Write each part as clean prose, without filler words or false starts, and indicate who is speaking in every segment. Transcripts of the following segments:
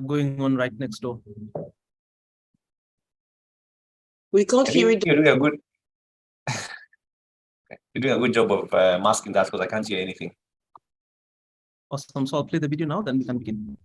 Speaker 1: going on right next door.
Speaker 2: We can't hear it.
Speaker 3: You're doing a good. You're doing a good job of masking that because I can't hear anything.
Speaker 1: Awesome. So I'll play the video now, then we can begin.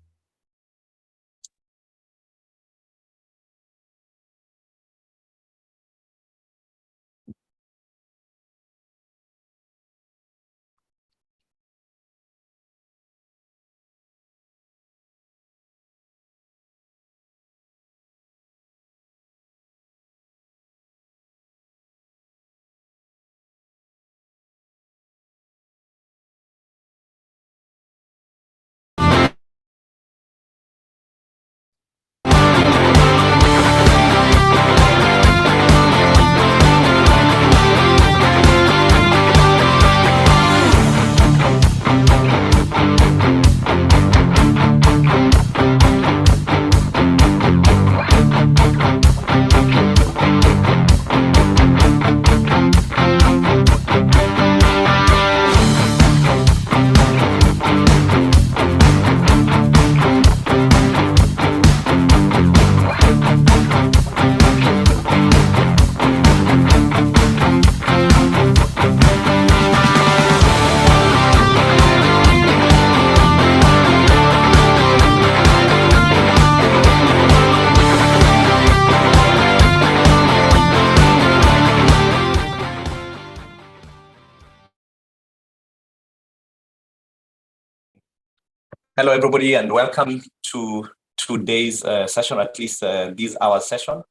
Speaker 3: Hello, everybody, and welcome to today's session, at least this hour session.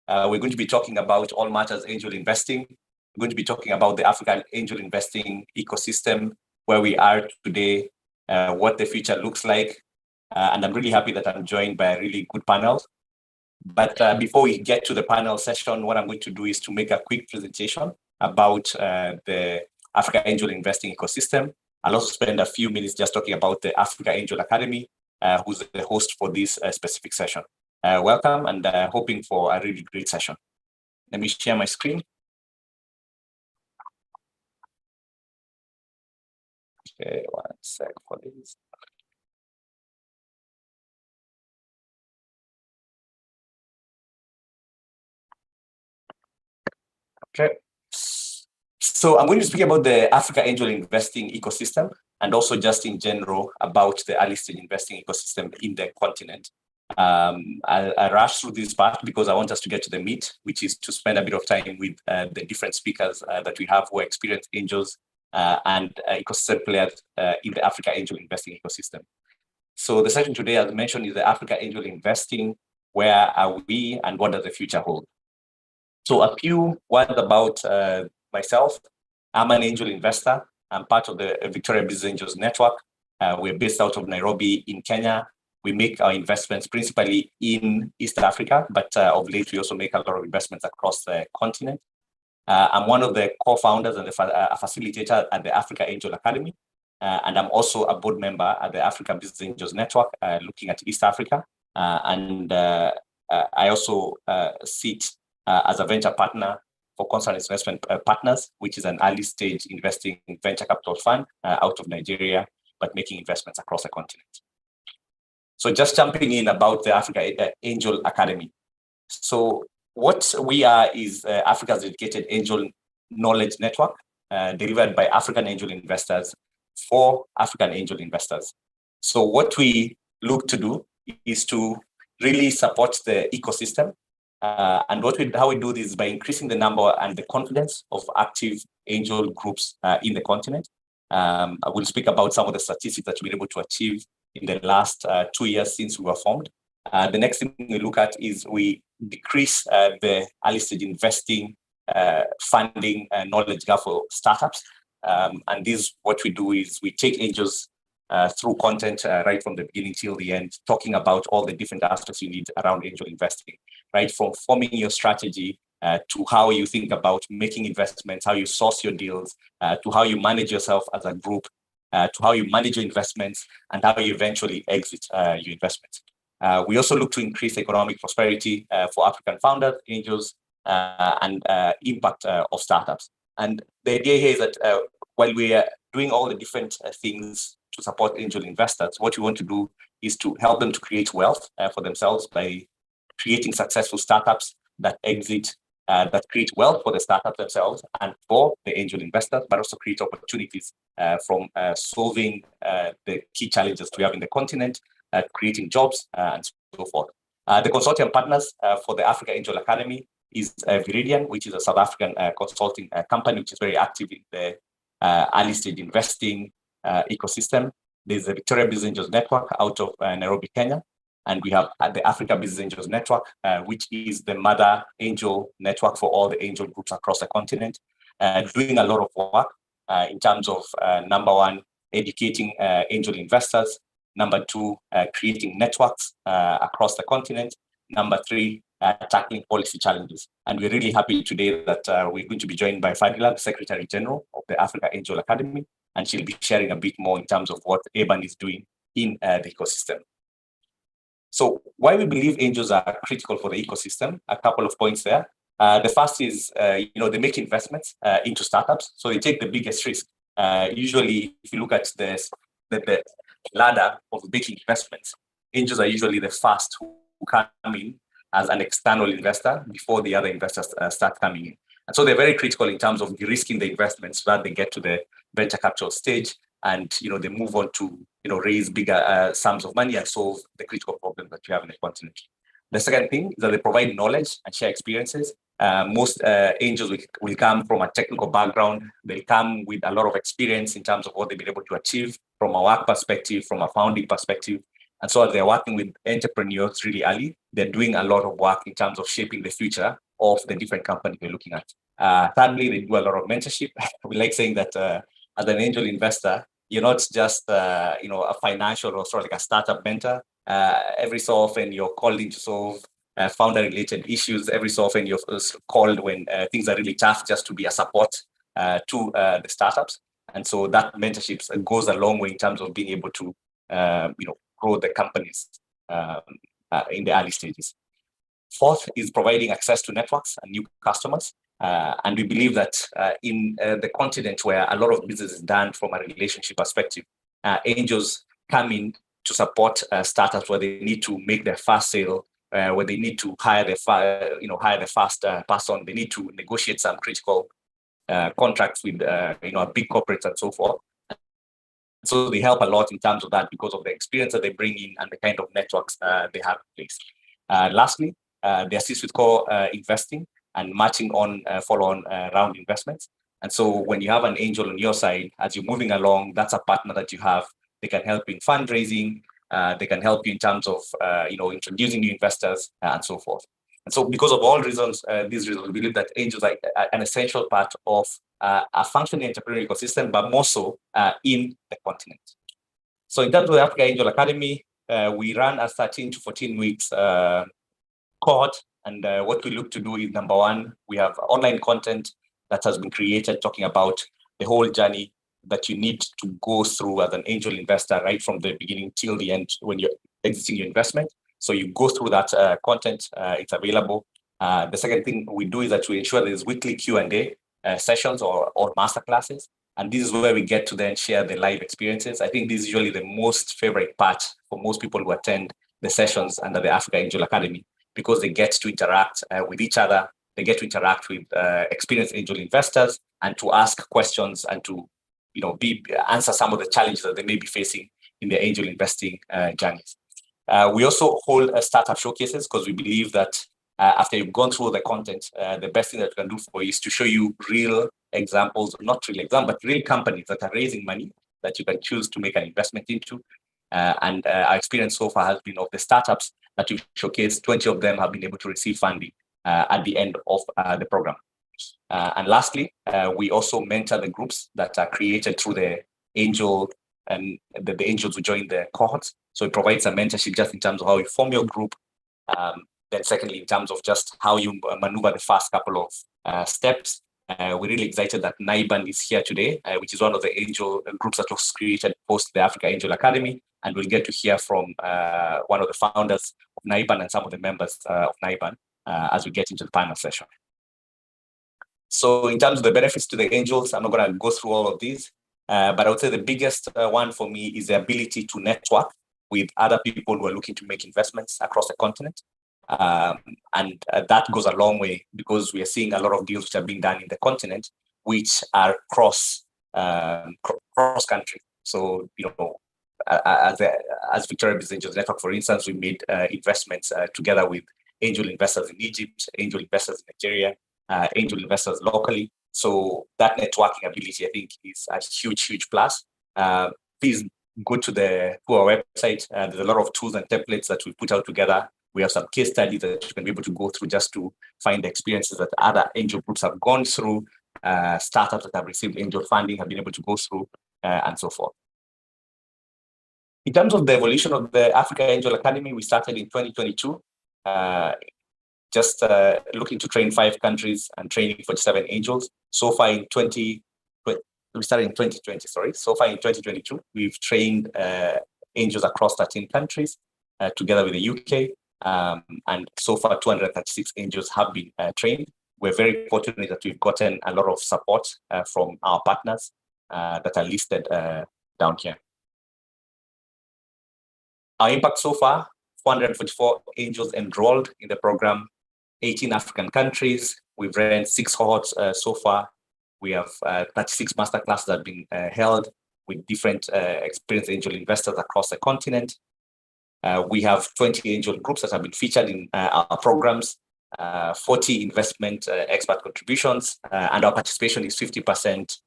Speaker 3: We're going to be talking about all matters angel investing. We're going to be talking about the African angel investing ecosystem, where we are today, what the future looks like. And I'm really happy that I'm joined by a really good panel. But before we get to the panel session, what I'm going to do is to make a quick presentation about the African angel investing ecosystem. I'll also spend a few minutes just talking about the Africa Angel Academy, who's the host for this specific session. Welcome, and hoping for a really great session. Let me share my screen. Okay, one sec for this. Okay. So I'm going to speak about the Africa Angel Investing ecosystem and also just in general about the early stage investing ecosystem in the continent. I'll rush through this part because I want us to get to the meat, which is to spend a bit of time with the different speakers that we have who are experienced angels and ecosystem players in the Africa Angel Investing ecosystem. So the session today, as mentioned, is the Africa Angel Investing. Where are we and what does the future hold? So a few words about myself. I'm an angel investor. I'm part of the Victoria Business Angels Network. We're based out of Nairobi in Kenya. We make our investments principally in East Africa, but of late we also make a lot of investments across the continent. I'm one of the co-founders and a facilitator at the Africa Angel Academy. And I'm also a board member at the Africa Business Angels Network, looking at East Africa. I also sit as a venture partner for Constant Investment Partners, which is an early stage investing venture capital fund out of Nigeria, but making investments across the continent. So just jumping in about the Africa Angel Academy. So what we are is Africa's dedicated angel knowledge network delivered by African angel investors for African angel investors. So what we look to do is to really support the ecosystem. And how we do this is by increasing the number and the confidence of active angel groups in the continent. I will speak about some of the statistics that we've been able to achieve in the last 2 years since we were formed. The next thing we look at is we decrease the early stage investing funding knowledge gap for startups. And this, what we do is we take angels through content right from the beginning till the end, talking about all the different aspects you need around angel investing, right? From forming your strategy to how you think about making investments, how you source your deals, to how you manage yourself as a group, to how you manage your investments, and how you eventually exit your investments. We also look to increase economic prosperity for African founders, angels, and impact of startups. And the idea here is that while we are doing all the different things to support angel investors, what we want to do is to help them to create wealth for themselves by creating successful startups that exit, that create wealth for the startups themselves and for the angel investors, but also create opportunities from solving the key challenges we have in the continent, creating jobs, and so forth. The consortium partners for the Africa Angel Academy is Viridian, which is a South African consulting company, which is very active in the early stage investing ecosystem. There's the Victoria Business Angels Network out of Nairobi, Kenya. And we have the Africa Business Angels Network, which is the mother angel network for all the angel groups across the continent, doing a lot of work in terms of, number one, educating angel investors. Number two, creating networks across the continent. Number three, tackling policy challenges. And we're really happy today that we're going to be joined by Fadila, the Secretary General of the Africa Angel Academy, and she'll be sharing a bit more in terms of what ABAN is doing in the ecosystem. So why we believe angels are critical for the ecosystem, a couple of points there. The first is, they make investments into startups, so they take the biggest risk. Usually, if you look at the ladder of making investments, angels are usually the first who come in as an external investor before the other investors start coming in. And so they're very critical in terms of de-risking the investments so that they get to the venture capital stage and they move on to raise bigger sums of money and solve the critical problems that you have in the continent. The second thing is that they provide knowledge and share experiences. Most angels will come from a technical background. They come with a lot of experience in terms of what they've been able to achieve from a work perspective, from a founding perspective. And so as they're working with entrepreneurs really early, they're doing a lot of work in terms of shaping the future of the different companies we're looking at. Thirdly, they do a lot of mentorship. We like saying that as an angel investor, you're not just a financial or sort of like a startup mentor. Every so often you're called in to solve founder-related issues. Every so often you're called when things are really tough, just to be a support to the startups. And so that mentorship goes a long way in terms of being able to grow the companies in the early stages. Fourth is providing access to networks and new customers. And we believe that in the continent where a lot of business is done from a relationship perspective, angels come in to support startups where they need to make their first sale, where they need to hire the first person, they need to negotiate some critical contracts with big corporates and so forth. So they help a lot in terms of that because of the experience that they bring in and the kind of networks they have in place. Lastly, they assist with core investing and matching on follow-on round investments. And so when you have an angel on your side, as you're moving along, that's a partner that you have. They can help you in fundraising. They can help you in terms of introducing new investors and so forth. And so because of all reasons, these reasons, we believe that angels are an essential part of a functioning entrepreneurial ecosystem, but more so in the continent. So in terms of the Africa Angel Academy, we run a 13 to 14 weeks cohort. And what we look to do is, number one, we have online content that has been created talking about the whole journey that you need to go through as an angel investor, right from the beginning till the end when you're exiting your investment. So you go through that content, it's available. The second thing we do is that we ensure there's weekly Q&A sessions or masterclasses. And this is where we get to then share the live experiences. I think this is usually the most favorite part for most people who attend the sessions under the Africa Angel Academy, because they get to interact with each other. They get to interact with experienced angel investors and to ask questions and to answer some of the challenges that they may be facing in their angel investing journeys. We also hold startup showcases because we believe that after you've gone through the content, the best thing that we can do for you is to show you real examples, not real examples, but real companies that are raising money that you can choose to make an investment into. And our experience so far has been of the startups that we've showcased, 20 of them have been able to receive funding at the end of the program. And lastly, we also mentor the groups that are created through the angel and the angels who join the cohorts. So it provides a mentorship just in terms of how you form your group. Then secondly, in terms of just how you maneuver the first couple of steps. We're really excited that NIBAN is here today, which is one of the angel groups that was created post the Africa Angel Academy. And we'll get to hear from one of the founders of NIBAN and some of the members of NIBAN as we get into the panel session. So in terms of the benefits to the angels, I'm not going to go through all of these, but I would say the biggest one for me is the ability to network with other people who are looking to make investments across the continent. And that goes a long way because we are seeing a lot of deals which are being done in the continent, which are cross country. So, as Victoria Business Angels Network, for instance, we made investments together with angel investors in Egypt, angel investors in Nigeria, angel investors locally. So that networking ability, I think, is a huge plus. Please go to our website. There's a lot of tools and templates that we put out together. We have some case studies that you can be able to go through just to find the experiences that other angel groups have gone through, startups that have received angel funding have been able to go through, and so forth. In terms of the evolution of the Africa Angel Academy, we started in 2022, just looking to train 5 countries and training 47 angels. So far in 2020, we started in 2020, sorry. So far in 2022, we've trained angels across 13 countries together with the UK. And so far, 236 angels have been trained. We're very fortunate that we've gotten a lot of support from our partners that are listed down here. Our impact so far, 444 angels enrolled in the program, 18 African countries. We've ran 6 cohorts so far. We have 36 masterclasses that have been held with different experienced angel investors across the continent. We have 20 angel groups that have been featured in our programs, 40 investment expert contributions, and our participation is 50%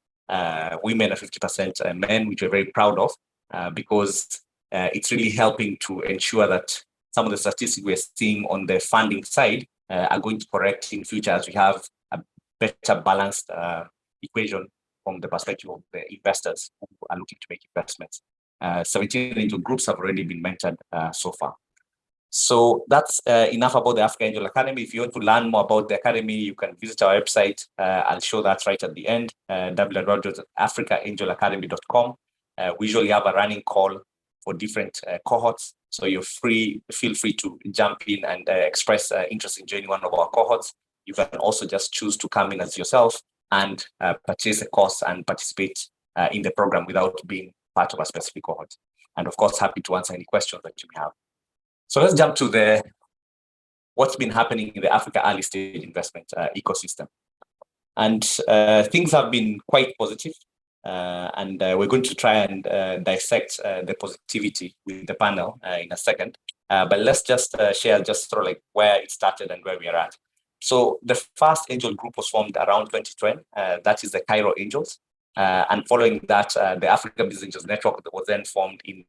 Speaker 3: women and 50% men, which we're very proud of because it's really helping to ensure that some of the statistics we're seeing on the funding side are going to correct in future as we have a better balanced equation from the perspective of the investors who are looking to make investments. 17 angel groups have already been mentored so far. So that's enough about the Africa Angel Academy. If you want to learn more about the Academy, you can visit our website. I'll show that right at the end, www.africaangelacademy.com. We usually have a running call for different cohorts. So feel free to jump in and express interest in joining one of our cohorts. You can also just choose to come in as yourself and purchase a course and participate in the program without being part of a specific cohort. And of course, happy to answer any questions that you may have. So let's jump to what's been happening in the Africa early stage investment ecosystem. And things have been quite positive. And we're going to try and dissect the positivity with the panel in a second. But let's just share just sort of like where it started and where we are at. So the first angel group was formed around 2020. That is the Cairo Angels. And following that, the Africa Business Angels Network that was then formed in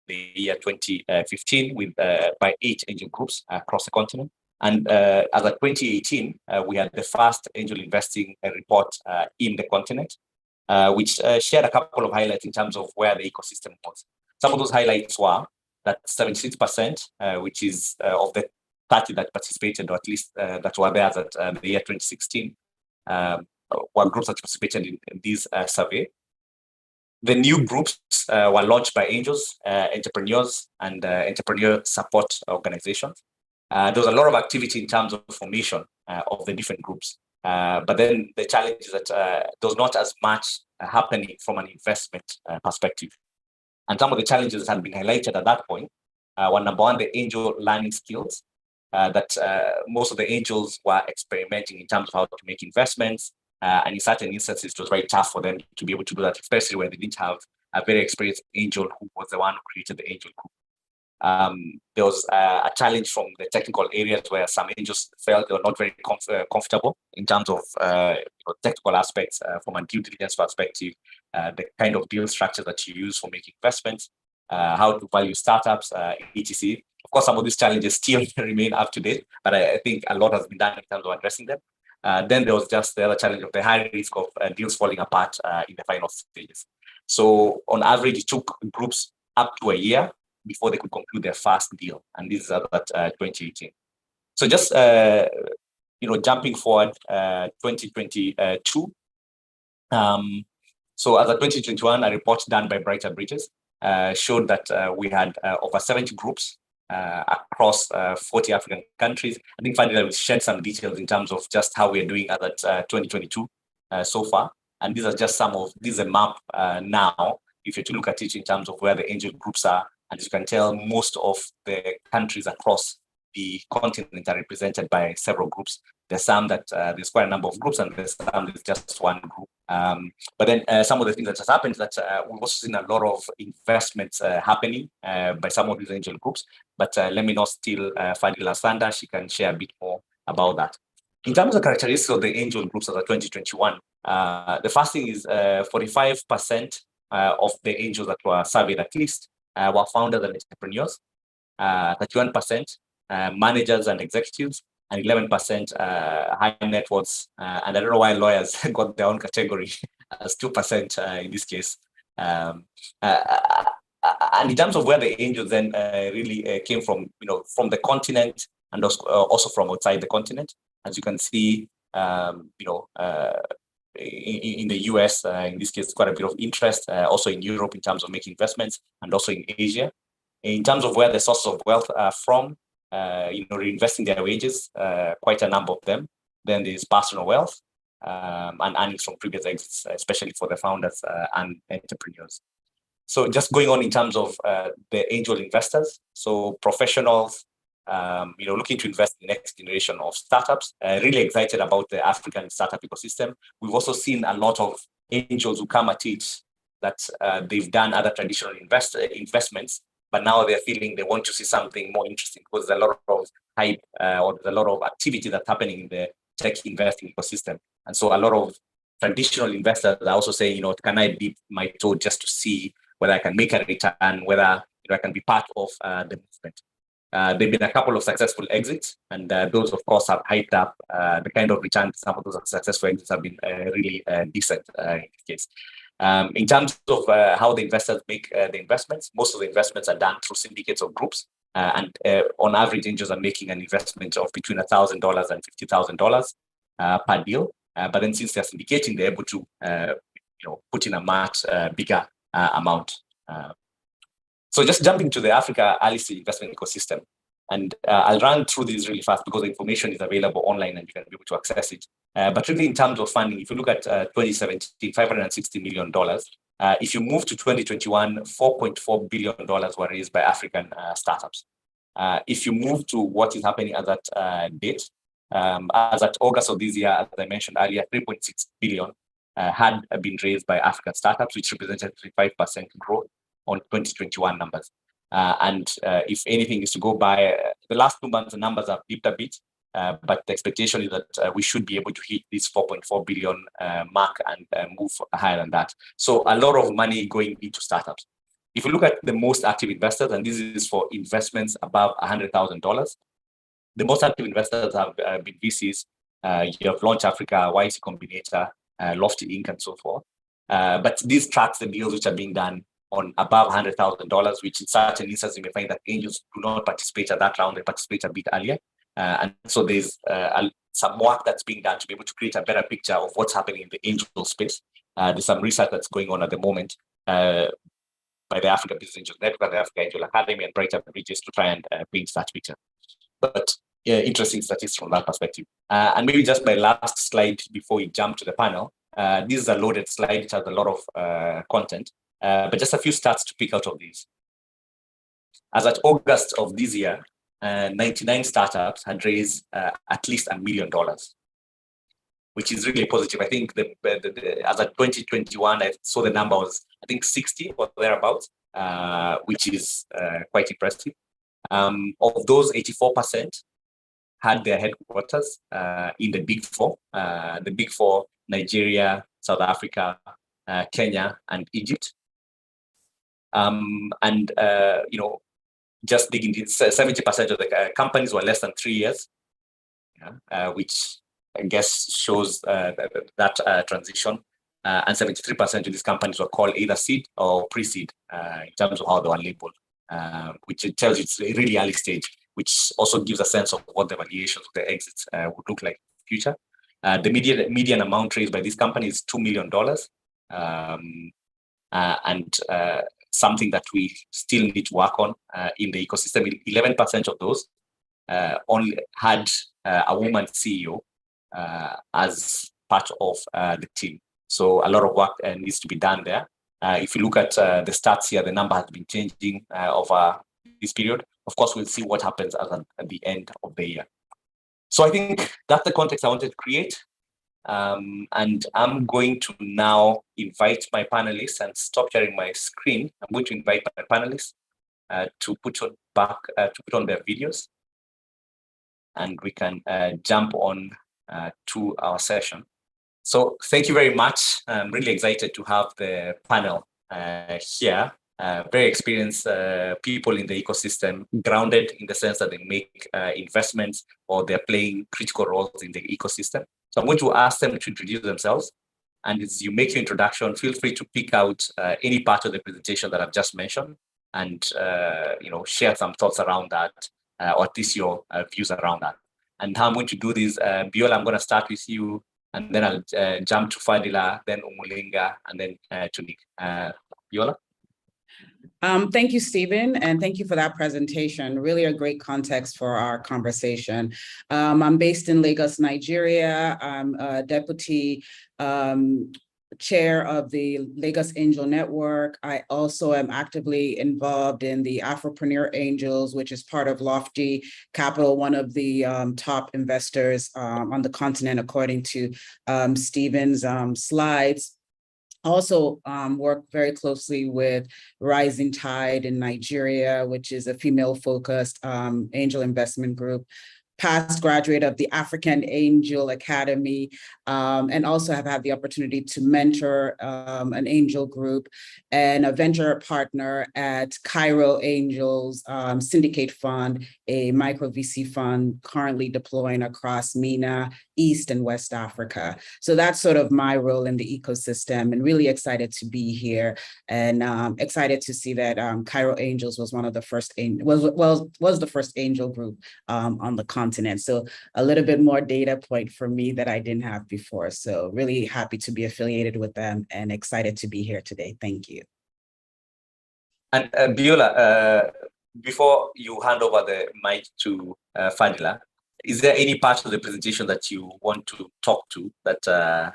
Speaker 3: the year 2015 with by 8 angel groups across the continent. And as of 2018, we had the first angel investing report in the continent, which shared a couple of highlights in terms of where the ecosystem was. Some of those highlights were that 76%, which is of the 30 that participated, or at least that were there at the year 2016, were groups that participated in this survey. The new groups were launched by angels, entrepreneurs, and entrepreneur support organizations. There was a lot of activity in terms of formation of the different groups. But then the challenge is that there was not as much happening from an investment perspective. And some of the challenges that had been highlighted at that point were, number one, the angel learning skills, that most of the angels were experimenting in terms of how to make investments. And in certain instances, it was very tough for them to be able to do that, especially when they didn't have a very experienced angel who was the one who created the angel group. There was a challenge from the technical areas where some angels felt they were not very comfortable in terms of technical aspects from a due diligence perspective, the kind of deal structure that you use for making investments, how to value startups, etc. Of course, some of these challenges still remain up to date, but I think a lot has been done in terms of addressing them. Then there was just the other challenge of the high risk of deals falling apart in the final stages. So on average, it took groups up to a year before they could conclude their first deal. And this is at 2018. So just, jumping forward, 2022. So as of 2021, a report done by Brighter Bridges showed that we had over 70 groups across 40 African countries. I think finally we shared some details in terms of just how we are doing at 2022 so far. And these are just this is a map now, if you're to look at it in terms of where the angel groups are And as you can tell, most of the countries across the continent are represented by several groups. There's some that there's quite a number of groups, and there's some that's just one group. But then some of the things that has happened is that we've also seen a lot of investments happening by some of these angel groups. But let me not steal Fadila's thunder. She can share a bit more about that. In terms of characteristics of the angel groups as of 2021, the first thing is 45% of the angels that were surveyed at least were founders and entrepreneurs, 31% managers and executives, and 11% high net worths. And I don't know why lawyers got their own category as 2% in this case. And in terms of where the angels then really came from, from the continent and also from outside the continent, as you can see, in the US, in this case, quite a bit of interest, also in Europe in terms of making investments, and also in Asia. In terms of where the sources of wealth are from, reinvesting their wages, quite a number of them. Then there's personal wealth and earnings from previous exits, especially for the founders and entrepreneurs. So just going on in terms of the angel investors, so professionals, looking to invest in the next generation of startups, really excited about the African startup ecosystem. We've also seen a lot of angels who come at it that they've done other traditional investments, but now they're feeling they want to see something more interesting because there's a lot of hype or there's a lot of activity that's happening in the tech investing ecosystem. And so a lot of traditional investors are also saying, can I dip my toe just to see whether I can make a return, whether I can be part of the movement. There've been a couple of successful exits, and those, of course, have hyped up the kind of return. Some of those successful exits have been really decent in this case. In terms of how the investors make the investments, most of the investments are done through syndicates or groups, and on average, angels are making an investment of between $1,000 and $50,000 per deal. But then, since they're syndicating, they're able to, put in a much bigger amount. So just jumping to the Africa early stage investment ecosystem, and I'll run through these really fast because the information is available online and you can be able to access it. But really in terms of funding, if you look at 2017, $560 million. If you move to 2021, $4.4 billion were raised by African startups. If you move to what is happening at that date, as at August of this year, as I mentioned earlier, 3.6 billion had been raised by African startups, which represented 35% growth on 2021 numbers. And if anything is to go by, the last 2 months, the numbers have dipped a bit, but the expectation is that we should be able to hit this 4.4 billion mark and move higher than that. So a lot of money going into startups. If you look at the most active investors, and this is for investments above $100,000, the most active investors have been VCs. You have Launch Africa, YC Combinator, Lofty Inc., and so forth. But these tracks the deals which are being done on above $100,000, which in certain instances you may find that angels do not participate at that round, they participate a bit earlier. And so there's some work that's being done to be able to create a better picture of what's happening in the angel space. There's some research that's going on at the moment by the Africa Business Angels Network, the Africa Angel Academy, and Brighter Bridges to try and paint that picture. But interesting statistics from that perspective. And maybe just my last slide before we jump to the panel. This is a loaded slide. It has a lot of content. But just a few stats to pick out of these. As at August of this year, 99 startups had raised at least $1 million, which is really positive. I think as at 2021, I saw the number was, I think, 60 or thereabouts, which is quite impressive. Of those, 84% had their headquarters in the Big Four. The Big Four: Nigeria, South Africa, Kenya, and Egypt. Just digging in, 70% of the companies were less than 3 years, which I guess shows that transition. And 73% of these companies were called either seed or pre-seed in terms of how they were labeled, which it tells you it's a really early stage, which also gives a sense of what the valuations of the exits would look like in the future. The median amount raised by these companies is $2 million. And something that we still need to work on in the ecosystem. 11% of those only had a woman CEO as part of the team. So a lot of work needs to be done there. If you look at the stats here, the number has been changing over this period. Of course, we'll see what happens at the end of the year. So I think that's the context I wanted to create. And I'm going to now invite my panelists and stop sharing my screen. I'm going to invite my panelists to put on their videos, and we can jump on to our session. So thank you very much. I'm really excited to have the panel here. Very experienced people in the ecosystem, grounded in the sense that they make investments or they're playing critical roles in the ecosystem. So I'm going to ask them to introduce themselves. And as you make your introduction, feel free to pick out any part of the presentation that I've just mentioned and share some thoughts around that, or at least your views around that. And how I'm going to do this, Biola, I'm going to start with you, and then I'll jump to Fadila, then Umulinga, and then to Nick. Biola?
Speaker 2: Thank you, Stephen, and thank you for that presentation. Really a great context for our conversation. I'm based in Lagos, Nigeria. I'm a deputy chair of the Lagos Angel Network. I also am actively involved in the Afropreneur Angels, which is part of Lofty Capital, one of the top investors on the continent, according to Stephen's slides. Also work very closely with Rising Tide in Nigeria, which is a female-focused angel investment group. Past graduate of the African Angel Academy, and also have had the opportunity to mentor an angel group and a venture partner at Cairo Angels Syndicate Fund, a micro VC fund currently deploying across MENA, East and West Africa. So that's sort of my role in the ecosystem, and really excited to be here, and excited to see that Cairo Angels was one of the first was the first angel group on the continent. So a little bit more data point for me that I didn't have before. So really happy to be affiliated with them and excited to be here today. Thank you.
Speaker 3: And Biola, before you hand over the mic to Fadila, is there any part of the presentation that you want to talk to that?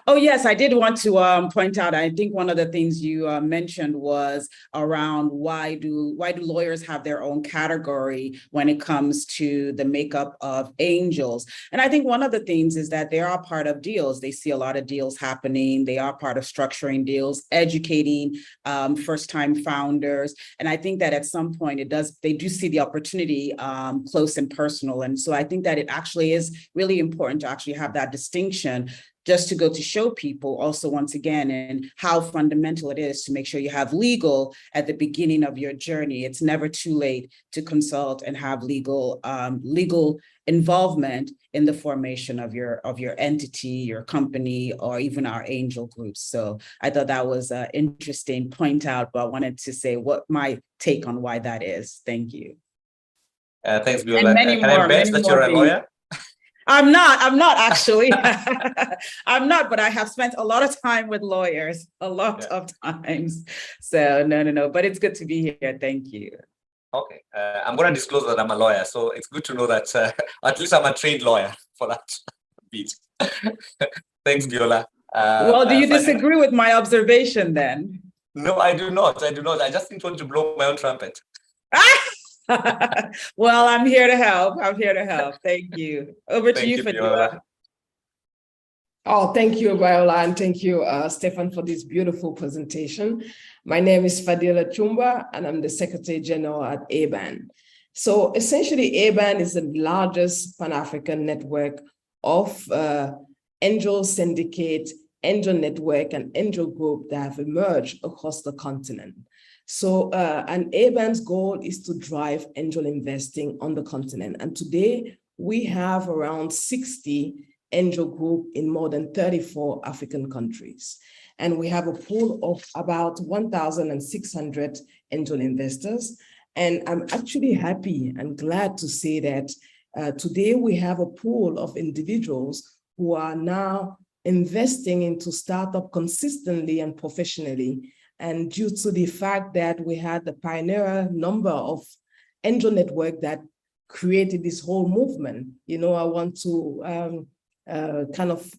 Speaker 2: Oh, yes, I did want to point out, I think one of the things you mentioned was around why do lawyers have their own category when it comes to the makeup of angels? And I think one of the things is that they are part of deals. They see a lot of deals happening. They are part of structuring deals, educating first-time founders. And I think that at some point they do see the opportunity close and personal. And so I think that it actually is really important to actually have that distinction, just to go to show people also, once again, and how fundamental it is to make sure you have legal at the beginning of your journey. It's never too late to consult and have legal involvement in the formation of your entity, your company, or even our angel groups. So I thought that was an interesting point out, but I wanted to say what my take on why that is. Thank you.
Speaker 3: Thanks, Biola. Can I bet that you're a lawyer?
Speaker 2: I'm not actually. I'm not, but I have spent a lot of time with lawyers, a lot of times. So no, but it's good to be here. Thank you. Okay,
Speaker 3: I'm going to disclose that I'm a lawyer, so it's good to know that at least I'm a trained lawyer for that bit. Thanks, Biola.
Speaker 2: Well, do you disagree with my observation then?
Speaker 3: No, I do not. I just didn't want to blow my own trumpet.
Speaker 2: Well, I'm here to help. Thank you. Over to you, Fadila.
Speaker 4: Oh, thank you, Viola, and thank you, Stefan, for this beautiful presentation. My name is Fadila Chumba, and I'm the Secretary General at ABAN. So essentially, ABAN is the largest Pan-African network of angel syndicate, angel network, and angel group that have emerged across the continent. So, and ABAN's goal is to drive angel investing on the continent. And today we have around 60 angel group in more than 34 African countries. And we have a pool of about 1,600 angel investors. And I'm actually happy and glad to say that today we have a pool of individuals who are now investing into startup consistently and professionally. And due to the fact that we had the pioneer number of angel network that created this whole movement, I want to kind of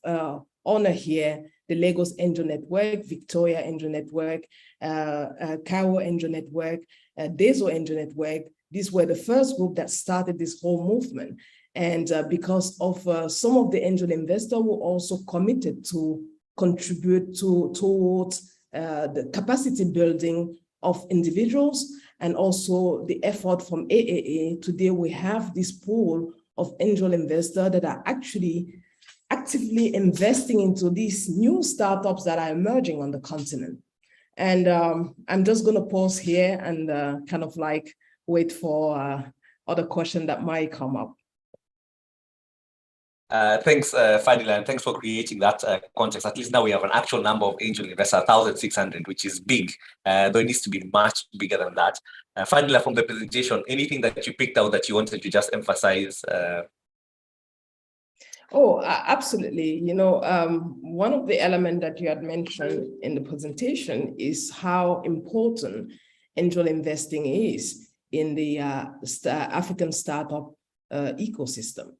Speaker 4: honor here the Lagos Angel Network, Victoria Angel Network, Cairo Angel Network, Deso Angel Network. These were the first group that started this whole movement. And because of some of the angel investors were also committed to contribute towards the capacity building of individuals and also the effort from AAA. Today we have this pool of angel investors that are actually actively investing into these new startups that are emerging on the continent. And I'm just going to pause here and kind of like wait for other questions that might come up.
Speaker 3: Thanks, Fadila, and thanks for creating that context. At least now we have an actual number of angel investors, 1,600, which is big, though it needs to be much bigger than that. Fadila, from the presentation, anything that you picked out that you wanted to just emphasize?
Speaker 4: Oh, absolutely. You know, one of the elements that you had mentioned in the presentation is how important angel investing is in the African startup ecosystem.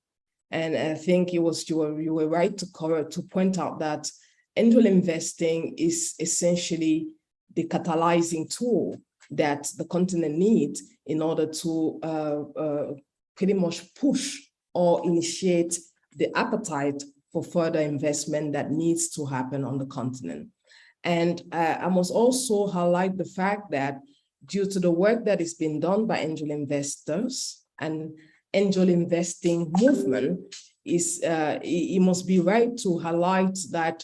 Speaker 4: And I think you were right to point out that angel investing is essentially the catalyzing tool that the continent needs in order to pretty much push or initiate the appetite for further investment that needs to happen on the continent. And I must also highlight the fact that due to the work that is being done by angel investors and angel investing movement, it must be right to highlight that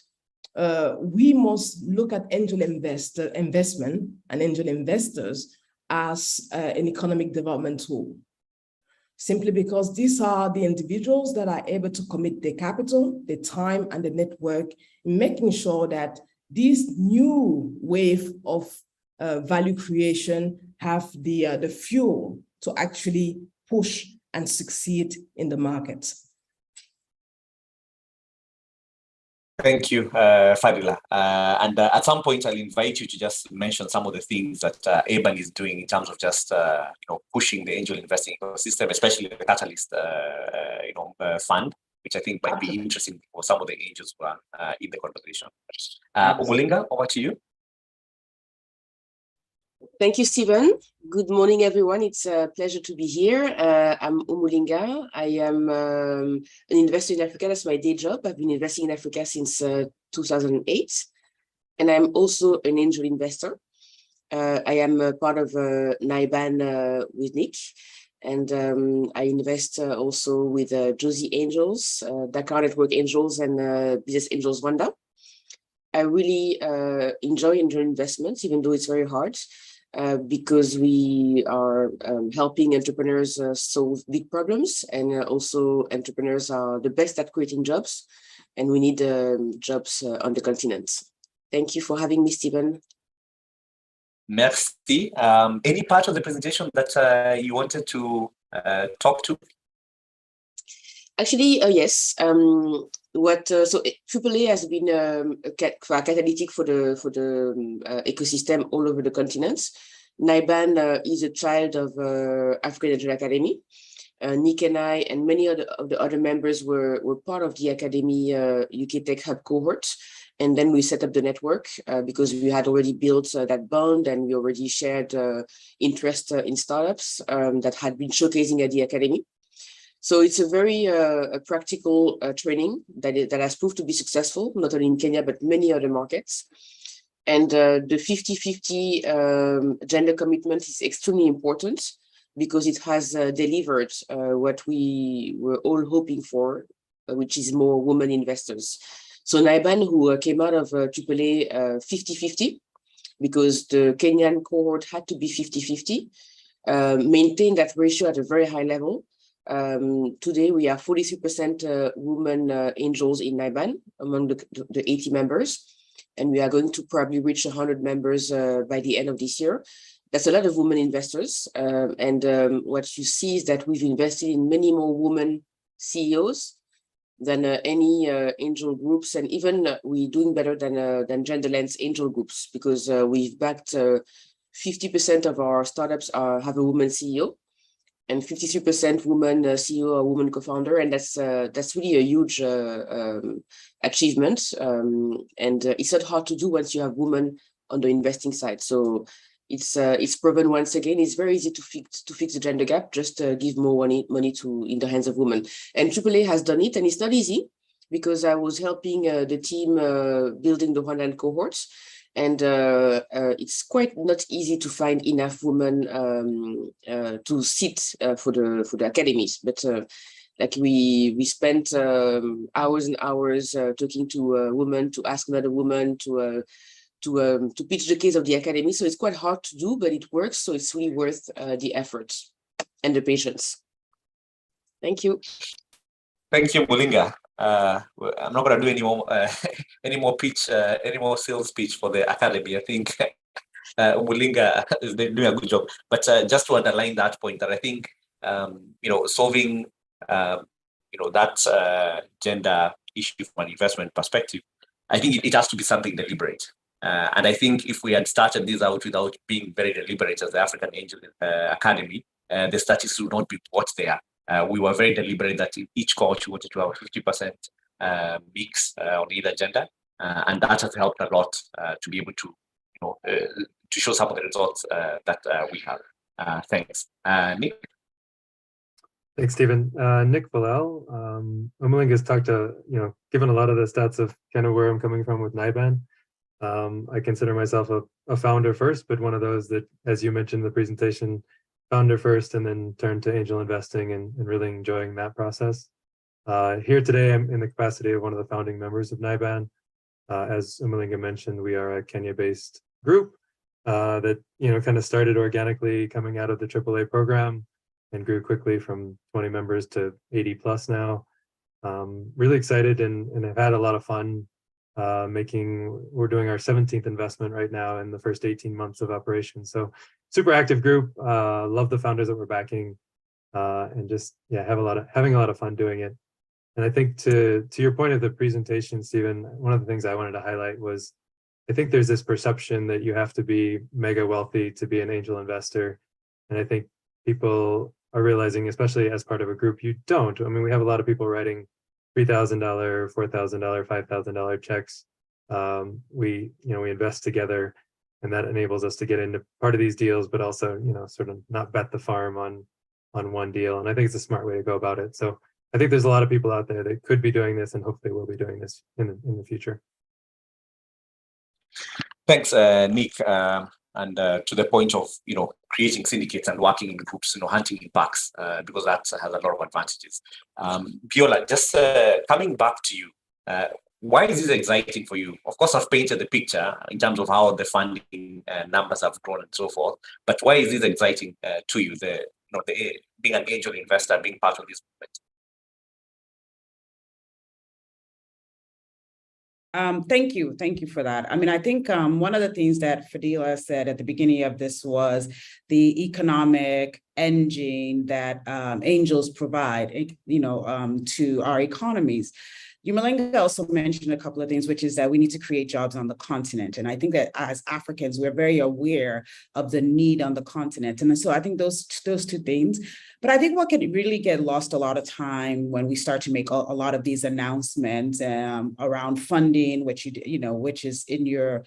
Speaker 4: we must look at angel investment and angel investors as an economic development tool. Simply because these are the individuals that are able to commit their capital, their time, and the network in making sure that this new wave of value creation have the fuel to actually push and succeed in the market.
Speaker 3: Thank you, Fadila. And at some point, I'll invite you to just mention some of the things that ABAN is doing in terms of just pushing the angel investing ecosystem, especially the Catalyst fund, which I think might be interesting for some of the angels who are in the conversation. Umulinga, over to you.
Speaker 5: Thank you, Stephen. Good morning, everyone. It's a pleasure to be here. I'm Umulinga. I am an investor in Africa. That's my day job. I've been investing in Africa since 2008. And I'm also an angel investor. I am part of NIBAN with Nick. And I invest also with Josie Angels, Dakar Network Angels, and Business Angels Wanda. I really enjoy angel investments, even though it's very hard. Because we are helping entrepreneurs solve big problems, and also entrepreneurs are the best at creating jobs, and we need jobs on the continent. Thank you for having me, Stephen.
Speaker 3: Merci. Any part of the presentation that you wanted to talk to?
Speaker 5: Actually, yes. So AAA has been catalytic for the ecosystem all over the continent. NIBAN is a child of African Angel Academy. Nick and I and many of the other members were part of the Academy UK Tech Hub cohort. And then we set up the network because we had already built that bond, and we already shared interest in startups that had been showcasing at the Academy. So it's a very practical training that has proved to be successful, not only in Kenya, but many other markets. And the 50-50 gender commitment is extremely important because it has delivered what we were all hoping for, which is more women investors. So NIBAN, who came out of AAA 50-50, because the Kenyan cohort had to be 50-50, maintained that ratio at a very high level. Today, we are 43% women angels in NIBAN among the 80 members, and we are going to probably reach 100 members by the end of this year. That's a lot of women investors, and what you see is that we've invested in many more women CEOs than any angel groups, and even we're doing better than Genderland's angel groups, because we've backed 50% of our startups have a woman CEO. and 53% woman CEO or woman co-founder, and that's really a huge achievement. And it's not hard to do once you have women on the investing side. So it's proven once again. It's very easy to fix the gender gap. Just give more money in the hands of women. And AAA has done it, and it's not easy because I was helping the team building the Rwandan cohorts. And it's quite not easy to find enough women to sit for the academies. But like we spent hours and hours talking to women, to ask another woman to pitch the case of the academy. So it's quite hard to do, but it works. So it's really worth the effort and the patience. Thank you.
Speaker 3: Thank you, Mulinga. I'm not going to do any more sales pitch for the academy. I think Mulinga is doing a good job. But just to underline that point, that I think solving that gender issue from an investment perspective, I think it has to be something deliberate. And I think if we had started this out without being very deliberate as the African Angel Academy, the statistics would not be what they are. We were very deliberate that in each cohort we wanted to have a 50% mix on either gender, and that has helped a lot to be able to to show some of the results that we have. Thanks, Nick.
Speaker 6: Thanks, Stephen. Nick Bilal. Omalinga's talked to given a lot of the stats of kind of where I'm coming from with NIBAN. I consider myself a founder first, but one of those that, as you mentioned in the presentation, founder first and then turned to angel investing and really enjoying that process. Here today, I'm in the capacity of one of the founding members of NIBAN. As Omalinga mentioned, we are a Kenya-based group that kind of started organically coming out of the AAA program and grew quickly from 20 members to 80 plus now. Really excited and have had a lot of fun we're doing our 17th investment right now in the first 18 months of operation. So super active group, love the founders that we're backing, and just having a lot of fun doing it. And I think to your point of the presentation, Stephen, one of the things I wanted to highlight was, I think there's this perception that you have to be mega wealthy to be an angel investor. And I think people are realizing, especially as part of a group, you don't. I mean, we have a lot of people writing $3,000, $4,000, $5,000 checks. We invest together, and that enables us to get into part of these deals, but also, sort of not bet the farm on one deal. And I think it's a smart way to go about it. So I think there's a lot of people out there that could be doing this and hope they will be doing this in the future.
Speaker 3: Thanks, Nick. And to the point of creating syndicates and working in groups, hunting in packs, because that has a lot of advantages. Biola, just coming back to you, why is this exciting for you? Of course, I've painted the picture in terms of how the funding numbers have grown and so forth. But why is this exciting to you? The being an angel investor, being part of this movement.
Speaker 2: Thank you for that. I mean, I think one of the things that Fadila said at the beginning of this was the economic engine that angels provide, to our economies. Mulinga also mentioned a couple of things, which is that we need to create jobs on the continent. And I think that as Africans, we're very aware of the need on the continent. And so I think those two things. But I think what can really get lost a lot of time when we start to make a lot of these announcements around funding, which which is in your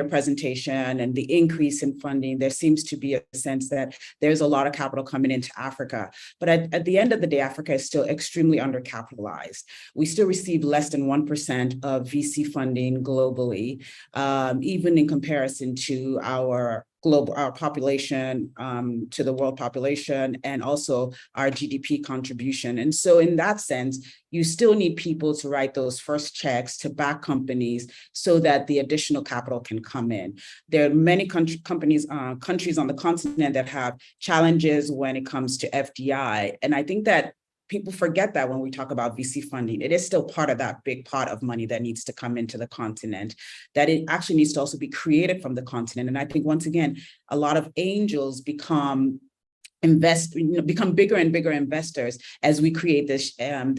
Speaker 2: presentation, and the increase in funding, there seems to be a sense that there's a lot of capital coming into Africa. But at the end of the day, Africa is still extremely undercapitalized. We still receive less than 1% of VC funding globally, even in comparison to our population, to the world population, and also our GDP contribution. And so in that sense, you still need people to write those first checks to back companies so that the additional capital can come in. There are many countries on the continent that have challenges when it comes to FDI. And I think that people forget that when we talk about VC funding, it is still part of that big pot of money that needs to come into the continent, that it actually needs to also be created from the continent. And I think, once again, a lot of angels become become bigger and bigger investors as we create this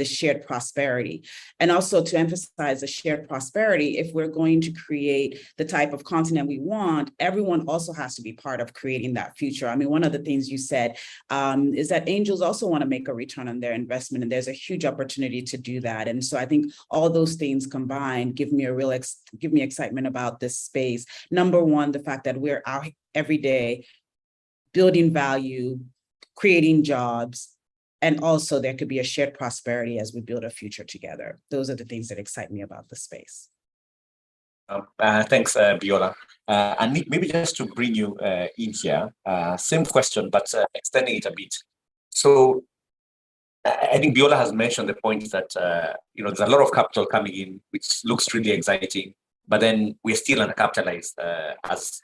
Speaker 2: shared prosperity. And also to emphasize the shared prosperity, if we're going to create the type of continent we want, everyone also has to be part of creating that future. I mean, one of the things you said is that angels also want to make a return on their investment, and there's a huge opportunity to do that. And so I think all those things combined give me excitement about this space. Number one, the fact that we're out every day building value, creating jobs, and also there could be a shared prosperity as we build a future together. Those are the things that excite me about the space.
Speaker 3: Thanks, Biola. And maybe just to bring you in here, same question, but extending it a bit. So I think Biola has mentioned the point that there's a lot of capital coming in, which looks really exciting, but then we're still undercapitalized as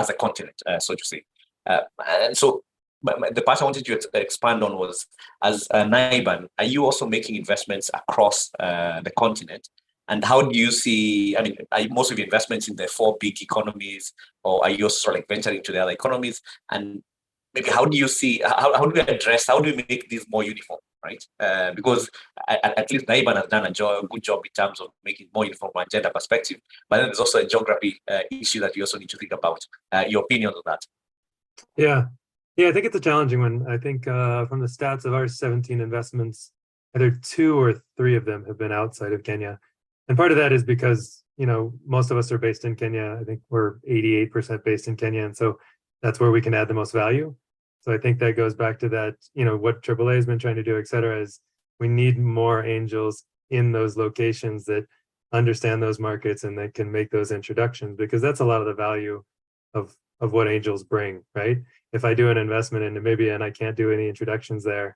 Speaker 3: a continent, so to say. And so the part I wanted you to expand on was, as NIBAN, are you also making investments across the continent? And how do you see, I mean, are most of your investments in the 4 big economies, or are you also like venturing to the other economies? And maybe how do you see, how do we address, how do we make this more uniform, right? Because at least NIBAN has done a good job in terms of making more uniform from a gender perspective, but then there's also a geography issue that you also need to think about. Your opinion on that?
Speaker 6: Yeah, I think it's a challenging one. I think from the stats of our 17 investments, either 2 or 3 of them have been outside of Kenya. And part of that is because, most of us are based in Kenya. I think we're 88% based in Kenya. And so that's where we can add the most value. So I think that goes back to that, what AAA has been trying to do, et cetera, is we need more angels in those locations that understand those markets and that can make those introductions, because that's a lot of the value of what angels bring, right? If I do an investment in Namibia and I can't do any introductions there,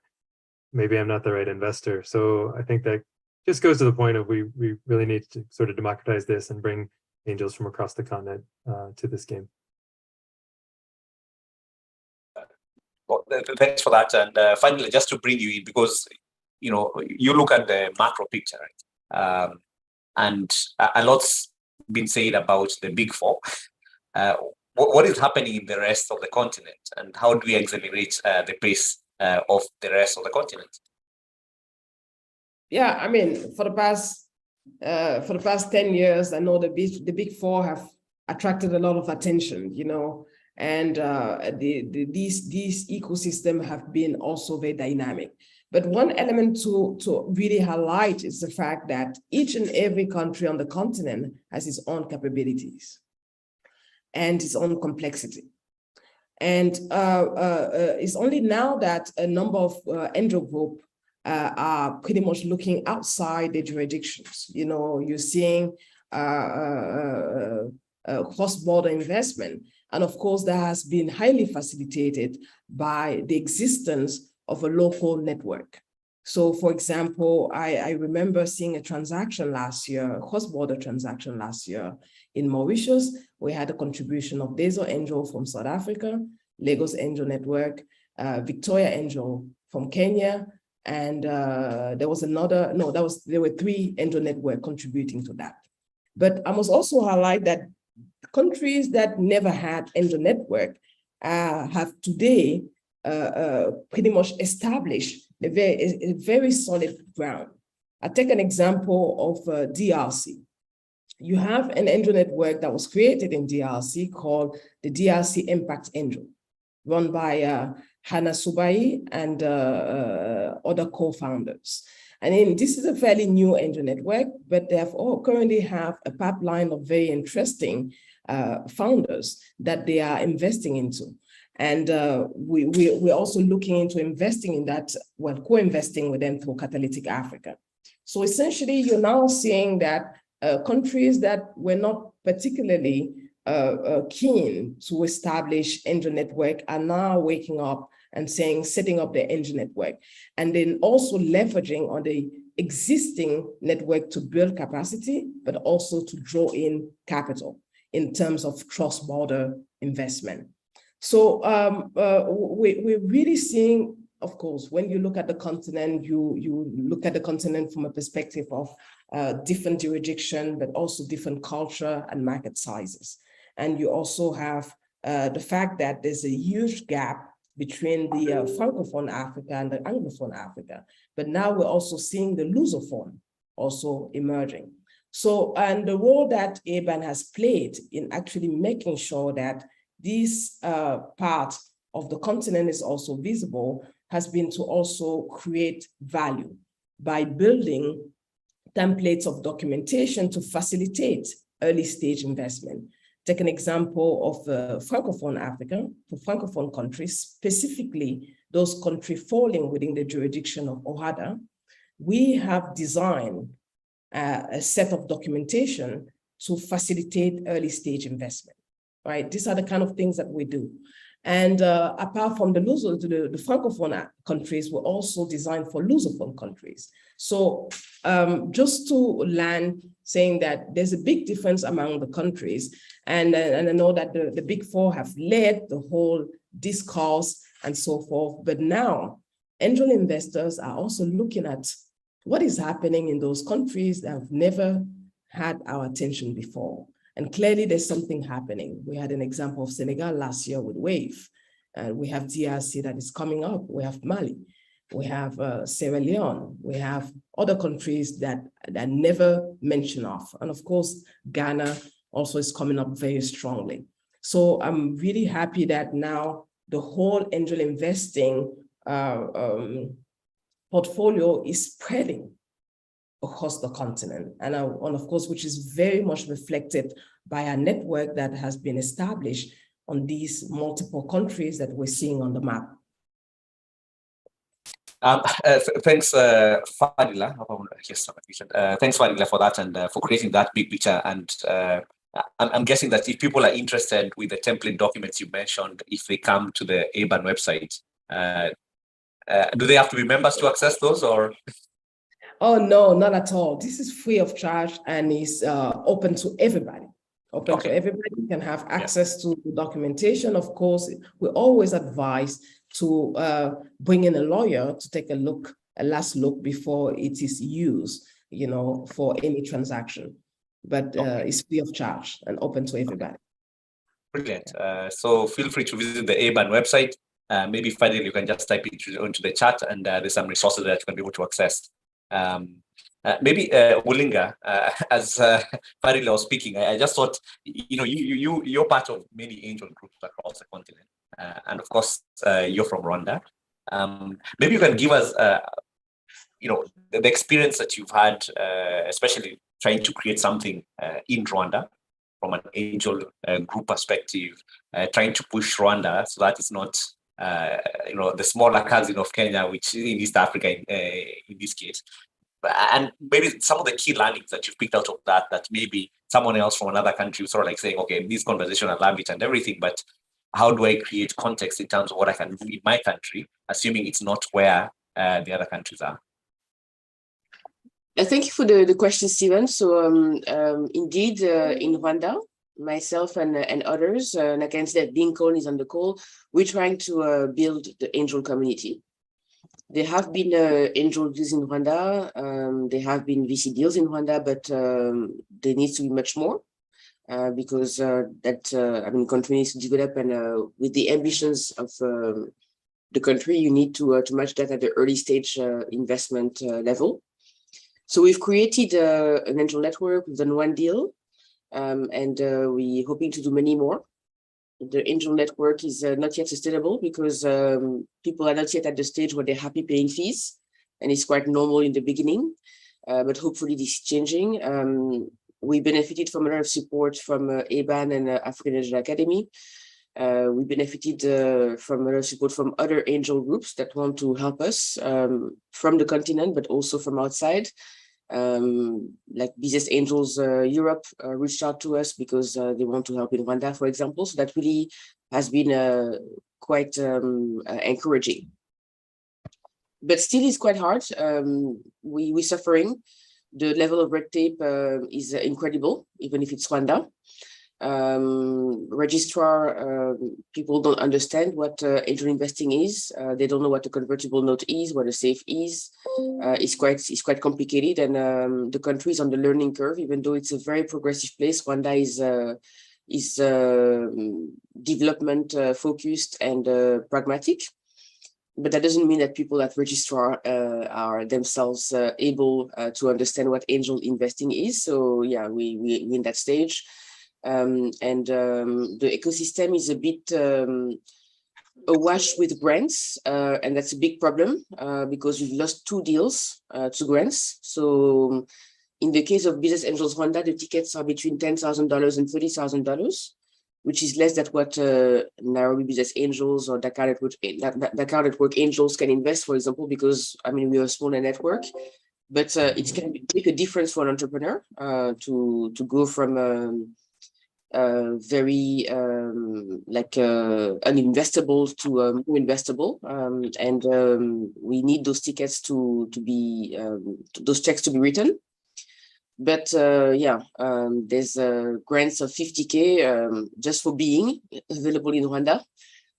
Speaker 6: maybe I'm not the right investor. So I think that just goes to the point of we really need to sort of democratize this and bring angels from across the continent to this game.
Speaker 3: Well, thanks for that. And finally, just to bring you in, because you look at the macro picture, right? And a lot's been said about the big 4. What is happening in the rest of the continent, and how do we accelerate the pace of the rest of the continent?
Speaker 4: Yeah, I mean, for the past 10 years, I know the big 4 have attracted a lot of attention, and these ecosystems have been also very dynamic. But one element to really highlight is the fact that each and every country on the continent has its own capabilities and its own complexity. And it's only now that a number of angel groups are pretty much looking outside the jurisdictions. You're seeing cross-border investment. And of course, that has been highly facilitated by the existence of a local network. So for example, I remember seeing a transaction last year, a cross-border transaction last year in Mauritius. We had a contribution of Dezo Angel from South Africa, Lagos Angel Network, Victoria Angel from Kenya, and there were 3 Angel Network contributing to that. But I must also highlight that countries that never had Angel Network have today pretty much established a very solid ground. I take an example of DRC. You have an angel network that was created in DRC called the DRC Impact Angel, run by Hannah Subai and other co-founders. And then this is a fairly new angel network, but they currently have a pipeline of very interesting founders that they are investing into. And we're also looking into investing in that, co-investing with them through Catalytic Africa. So essentially, you're now seeing that countries that were not particularly keen to establish angel network are now waking up and setting up their angel network, and then also leveraging on the existing network to build capacity, but also to draw in capital in terms of cross-border investment. So we're really seeing, of course, when you look at the continent, you look at the continent from a perspective of different jurisdiction, but also different culture and market sizes. And you also have the fact that there's a huge gap between the Francophone Africa and the Anglophone Africa. But now we're also seeing the Lusophone also emerging. So, and the role that ABAN has played in actually making sure that this part of the continent is also visible has been to also create value by building templates of documentation to facilitate early stage investment. Take an example of Francophone Africa, for Francophone countries, specifically those countries falling within the jurisdiction of OHADA. We have designed a set of documentation to facilitate early stage investment, right? These are the kind of things that we do. And apart from the Francophone countries, we're also designed for Lusophone countries. So just to land saying that there's a big difference among the countries, and I know that the Big Four have led the whole discourse and so forth, but now angel investors are also looking at what is happening in those countries that have never had our attention before. And clearly there's something happening. We had an example of Senegal last year with WAVE. We have DRC that is coming up. We have Mali. We have Sierra Leone. We have other countries that never mention of. And of course, Ghana also is coming up very strongly. So I'm really happy that now the whole angel investing portfolio is spreading across the continent. And of course, which is very much reflected by a network that has been established on these multiple countries that we're seeing on the map.
Speaker 3: Thanks, Fadila. Yes, thanks, Fadila, for that and for creating that big picture. And I'm guessing that if people are interested with the template documents you mentioned, if they come to the ABAN website, do they have to be members to access those, or?
Speaker 4: Oh, no, not at all. This is free of charge and is open to everybody. To everybody can have access to the documentation. Of course, we always advise to bring in a lawyer to take a last look before it is used, for any transaction. But it's free of charge and open to everybody.
Speaker 3: Brilliant. So feel free to visit the ABAN website. Maybe Fadil, you can just type it into the chat, and there's some resources that you can be able to access. Maybe Wulinga, as Fadil was speaking, I just thought, you're part of many angel groups across the continent, and of course, you're from Rwanda. Maybe you can give us, the experience that you've had, especially trying to create something in Rwanda from an angel group perspective, trying to push Rwanda so that it's not, the smaller cousin of Kenya, which is in East Africa in this case. And maybe some of the key learnings that you've picked out of that maybe someone else from another country sort of like saying, okay, this conversation, I love it and everything, but how do I create context in terms of what I can do in my country, assuming it's not where the other countries are?
Speaker 5: Thank you for the question, Stephen. So indeed, in Rwanda, myself and others, and I can say that Lincoln is on the call, we're trying to build the angel community. There have been angel deals in Rwanda, there have been VC deals in Rwanda, but there needs to be much more because country needs to develop, and with the ambitions of the country, you need to match that at the early stage investment level. So we've created an angel network, we've done one deal, and we're hoping to do many more. The angel network is not yet sustainable because people are not yet at the stage where they're happy paying fees, and it's quite normal in the beginning, but hopefully this is changing. We benefited from a lot of support from ABAN and African Angel Academy. We benefited from a lot of support from other angel groups that want to help us from the continent, but also from outside. Like Business Angels Europe reached out to us because they want to help in Rwanda, for example. So that really has been quite encouraging. But still it's quite hard. We're suffering. The level of red tape is incredible, even if it's Rwanda. Registrar, people don't understand what angel investing is. They don't know what a convertible note is, what a safe is. It's quite complicated, and the country is on the learning curve, even though it's a very progressive place. Rwanda is development focused and pragmatic. But that doesn't mean that people at registrar are themselves able to understand what angel investing is. So yeah, we're in that stage. The ecosystem is a bit awash with grants, and that's a big problem because we've lost 2 deals to grants. So in the case of Business Angels Rwanda, the tickets are between $10,000 and $30,000, which is less than what Nairobi Business Angels or Dakar Network Angels can invest, for example, because I mean, we are a smaller network, but it can make a difference for an entrepreneur to go from very uninvestable to more investable, we need those tickets to be those checks to be written. But there's grants of 50K just for being available in Rwanda,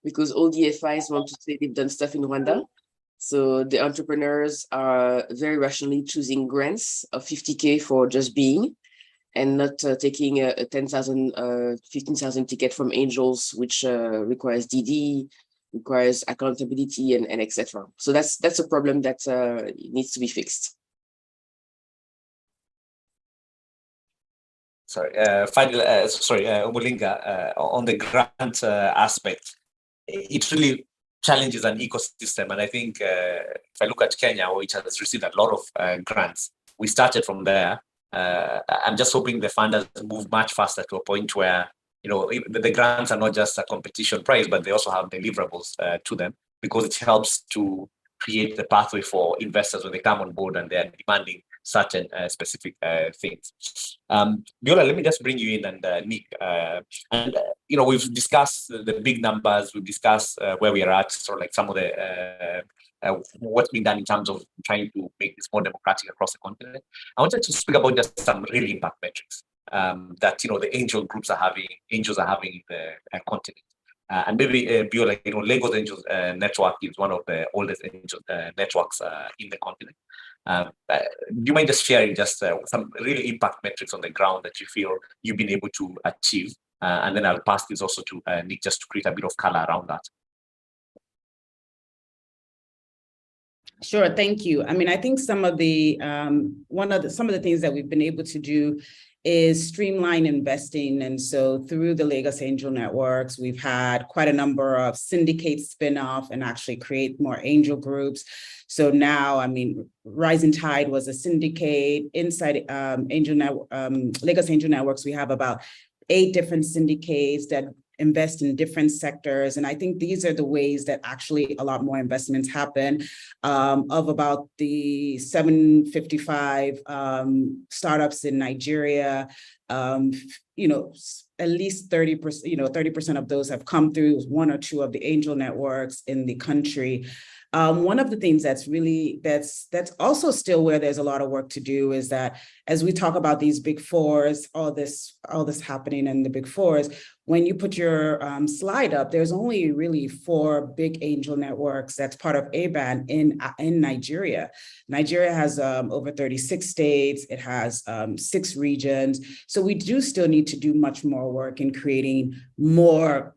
Speaker 5: because all the FIs want to say they've done stuff in Rwanda. So the entrepreneurs are very rationally choosing grants of 50K for just being, and not taking a 10,000, 15,000 ticket from angels, which requires DD, requires accountability, and etc. So that's a problem that needs to be fixed.
Speaker 3: Sorry, Umulinga, on the grant aspect, it really challenges an ecosystem. And I think if I look at Kenya, which has received a lot of grants, we started from there. I'm just hoping the funders move much faster to a point where, the grants are not just a competition prize, but they also have deliverables to them, because it helps to create the pathway for investors when they come on board and they're demanding certain specific things. Biola, let me just bring you in, and Nick, we've discussed the big numbers, we've discussed where we are at, sort of like some of the what's been done in terms of trying to make this more democratic across the continent. I wanted to speak about just some real impact metrics that the angels are having in the continent. And maybe Biola, Lagos Angels Network is one of the oldest angel networks in the continent. Do you mind just sharing just some real impact metrics on the ground that you feel you've been able to achieve? And then I'll pass this also to Nick, just to create a bit of color around that.
Speaker 2: Sure, thank you. I mean, I think some of the things that we've been able to do is streamline investing. And so through the Lagos Angel Networks, we've had quite a number of syndicate spin-off and actually create more angel groups. So now, I mean, Rising Tide was a syndicate. Inside Lagos Angel Networks, we have about 8 different syndicates that invest in different sectors. And I think these are the ways that actually a lot more investments happen. Of about the 755 startups in Nigeria, at least 30%, 30% of those have come through 1 or 2 of the angel networks in the country. One of the things that's also still where there's a lot of work to do is that as we talk about these big fours, all this happening in the big fours, when you put your slide up, there's only really 4 big angel networks that's part of ABAN in Nigeria. Nigeria has over 36 states. It has 6 regions. So we do still need to do much more work in creating more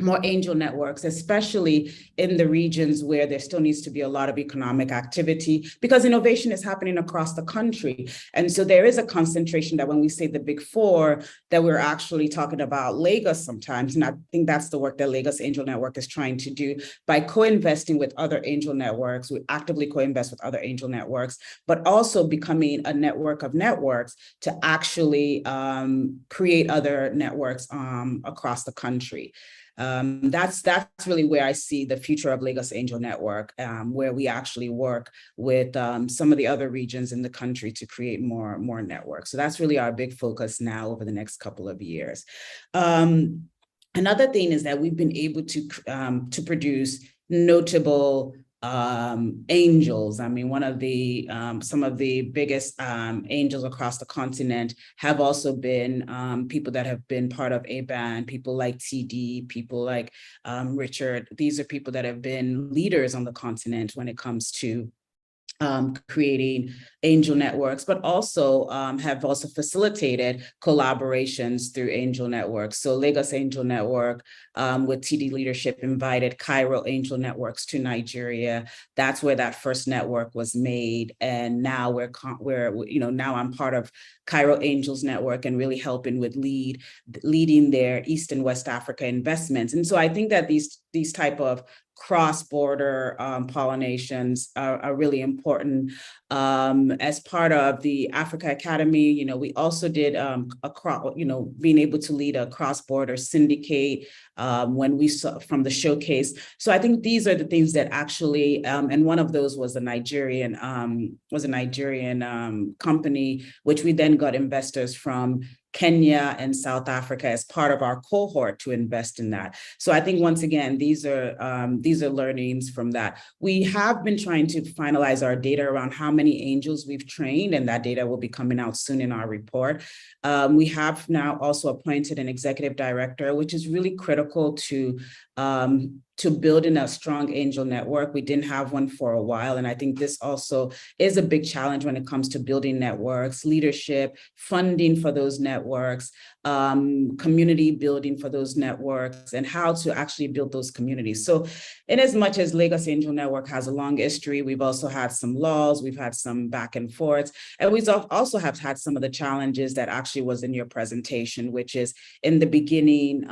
Speaker 2: more angel networks, especially in the regions where there still needs to be a lot of economic activity, because innovation is happening across the country. And so there is a concentration that when we say the big 4, that we're actually talking about Lagos sometimes. And I think that's the work that Lagos Angel Network is trying to do by co-investing with other angel networks. We actively co-invest with other angel networks, but also becoming a network of networks to actually create other networks across the country. That's really where I see the future of Lagos Angel Network, where we actually work with some of the other regions in the country to create more networks. So that's really our big focus now over the next couple of years. Another thing is that we've been able to produce notable angels. I mean, one of the some of the biggest angels across the continent have also been people that have been part of ABAN, people like TD, people like Richard. These are people that have been leaders on the continent when it comes to creating angel networks, but also have also facilitated collaborations through angel networks. So Lagos Angel Network with TD leadership invited Cairo Angel Networks to Nigeria. That's where that first network was made. And now now I'm part of Cairo Angels Network and really helping with leading their East and West Africa investments. And so I think that these type of cross-border pollinations are really important. As part of the Africa Academy, we also did being able to lead a cross-border syndicate when we saw from the showcase. So I think these are the things that actually, and one of those was a Nigerian company, which we then got investors from Kenya and South Africa as part of our cohort to invest in that. So I think once again, these are learnings from that. We have been trying to finalize our data around how many angels we've trained, and that data will be coming out soon in our report. We have now also appointed an executive director, which is really critical to building a strong angel network. We didn't have one for a while. And I think this also is a big challenge when it comes to building networks, leadership, funding for those networks, community building for those networks, and how to actually build those communities. So in as much as Lagos Angel Network has a long history, we've also had some laws, we've had some back and forth, and we've also have had some of the challenges that actually was in your presentation, which is in the beginning,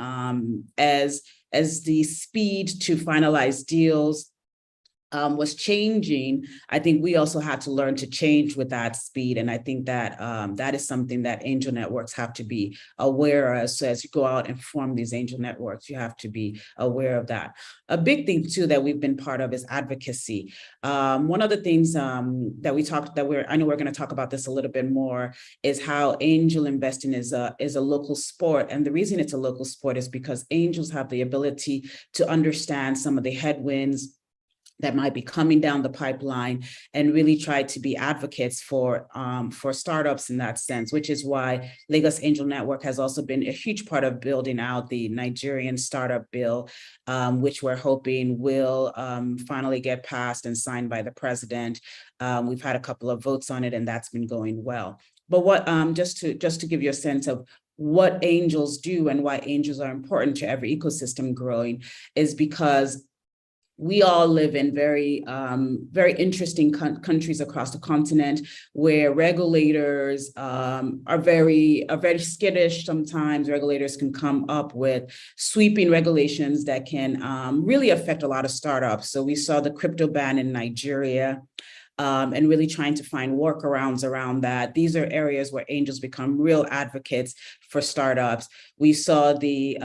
Speaker 2: as the speed to finalize deals was changing, I think we also had to learn to change with that speed. And I think that that is something that angel networks have to be aware of. So as you go out and form these angel networks, you have to be aware of that. A big thing too that we've been part of is advocacy. One of the things I know we're going to talk about this a little bit more, is how angel investing is a local sport. And the reason it's a local sport is because angels have the ability to understand some of the headwinds that might be coming down the pipeline and really try to be advocates for startups in that sense, which is why Lagos Angel Network has also been a huge part of building out the Nigerian startup bill, which we're hoping will finally get passed and signed by the president. We've had a couple of votes on it, and that's been going well. But what just to give you a sense of what angels do and why angels are important to every ecosystem growing, is because we all live in very interesting countries across the continent, where regulators are very skittish. Sometimes regulators can come up with sweeping regulations that can really affect a lot of startups. So we saw the crypto ban in Nigeria, and really trying to find workarounds around that. These are areas where angels become real advocates for startups. We saw the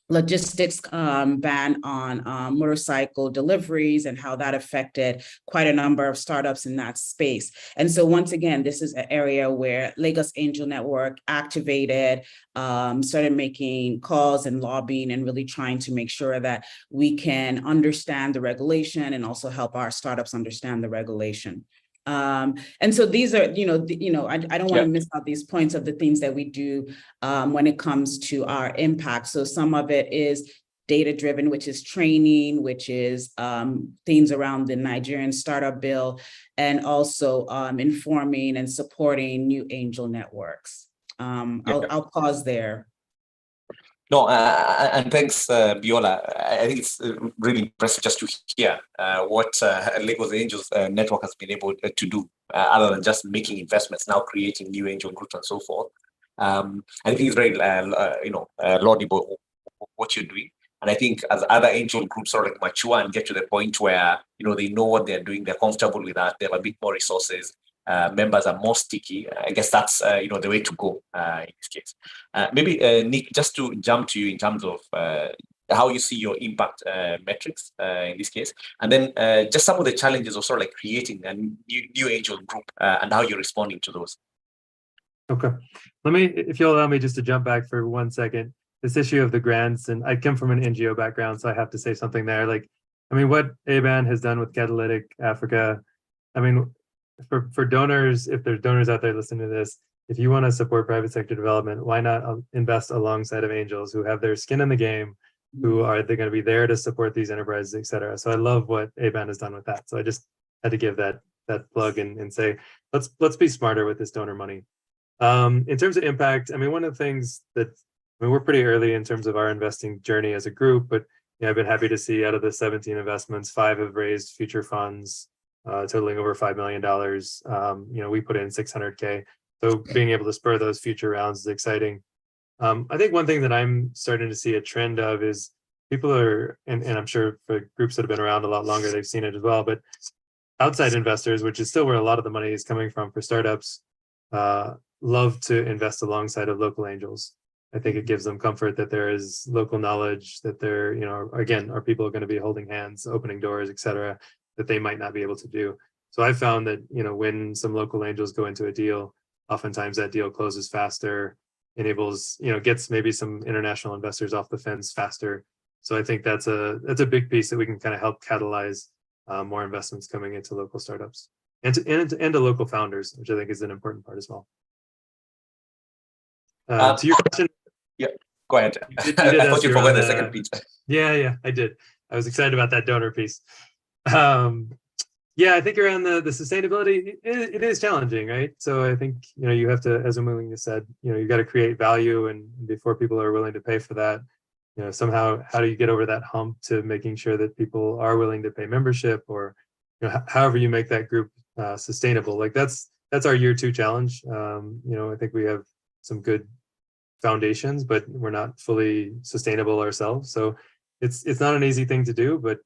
Speaker 2: logistics ban on motorcycle deliveries and how that affected quite a number of startups in that space. And so once again, this is an area where Lagos Angel Network activated, started making calls and lobbying and really trying to make sure that we can understand the regulation and also help our startups understand the regulation. And so these are, I don't want to miss out these points of the things that we do when it comes to our impact. So some of it is data-driven, which is training, which is things around the Nigerian startup bill, and also informing and supporting new angel networks. I'll pause there.
Speaker 3: No, and thanks, Biola. I think it's really impressive just to hear what Lagos Angels Network has been able to do, other than just making investments, now creating new angel groups and so forth. I think it's very, laudable what you're doing. And I think as other angel groups sort of like mature and get to the point where, they know what they're doing, they're comfortable with that, they have a bit more resources, members are more sticky. I guess that's, the way to go in this case. Maybe, Nick, just to jump to you in terms of how you see your impact metrics in this case, and then just some of the challenges of sort of like creating a new angel group and how you're responding to those.
Speaker 6: Okay, if you'll allow me just to jump back for 1 second. This issue of the grants, and I come from an NGO background, so I have to say something there. What ABAN has done with Catalytic Africa, for donors, if there's donors out there listening to this, if you want to support private sector development, why not invest alongside of angels who have their skin in the game, who are they're going to be there to support these enterprises, et cetera. So I love what ABAN has done with that. So I just had to give that plug and say, let's be smarter with this donor money. In terms of impact, I mean, one of the things that, I mean, we're pretty early in terms of our investing journey as a group, but I've been happy to see out of the 17 investments, 5 have raised future funds, totaling over $5 million. We put in 600K. So being able to spur those future rounds is exciting. I think one thing that I'm starting to see a trend of is people are, and I'm sure for groups that have been around a lot longer, they've seen it as well, but outside investors, which is still where a lot of the money is coming from for startups, love to invest alongside of local angels. I think it gives them comfort that there is local knowledge, that there, again, are people going to be holding hands, opening doors, et cetera, that they might not be able to do. So I've found that, when some local angels go into a deal, oftentimes that deal closes faster, enables, gets maybe some international investors off the fence faster. So I think that's a big piece that we can kind of help catalyze more investments coming into local startups and to local founders, which I think is an important part as well. To your question.
Speaker 3: Yeah, go ahead.
Speaker 6: You did
Speaker 3: I thought you forgot the
Speaker 6: around,
Speaker 3: second piece.
Speaker 6: Yeah, I did. I was excited about that donor piece. Yeah, I think around the sustainability, it is challenging, right? So I think, you have to, as Amelia said, you got to create value, and before people are willing to pay for that, somehow, how do you get over that hump to making sure that people are willing to pay membership, or however you make that group sustainable? Like that's our year 2 challenge. I think we have some good foundations, but we're not fully sustainable ourselves. So it's not an easy thing to do, but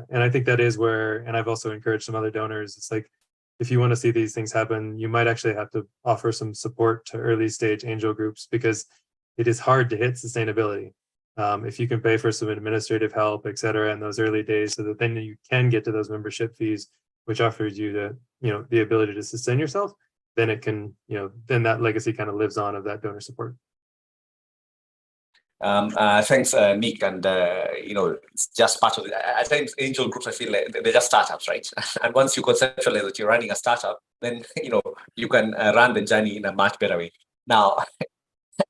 Speaker 6: and I think that is where, and I've also encouraged some other donors, it's like, if you want to see these things happen, you might actually have to offer some support to early stage angel groups, because it is hard to hit sustainability. If you can pay for some administrative help, et cetera, in those early days, so that then you can get to those membership fees, which offers you the ability to sustain yourself, then it can, then that legacy kind of lives on of that donor support.
Speaker 3: Thanks, Nick. And, it's just part of it. At times, angel groups, I feel like they're just startups, right? And once you conceptualize that you're running a startup, then, you can run the journey in a much better way. Now,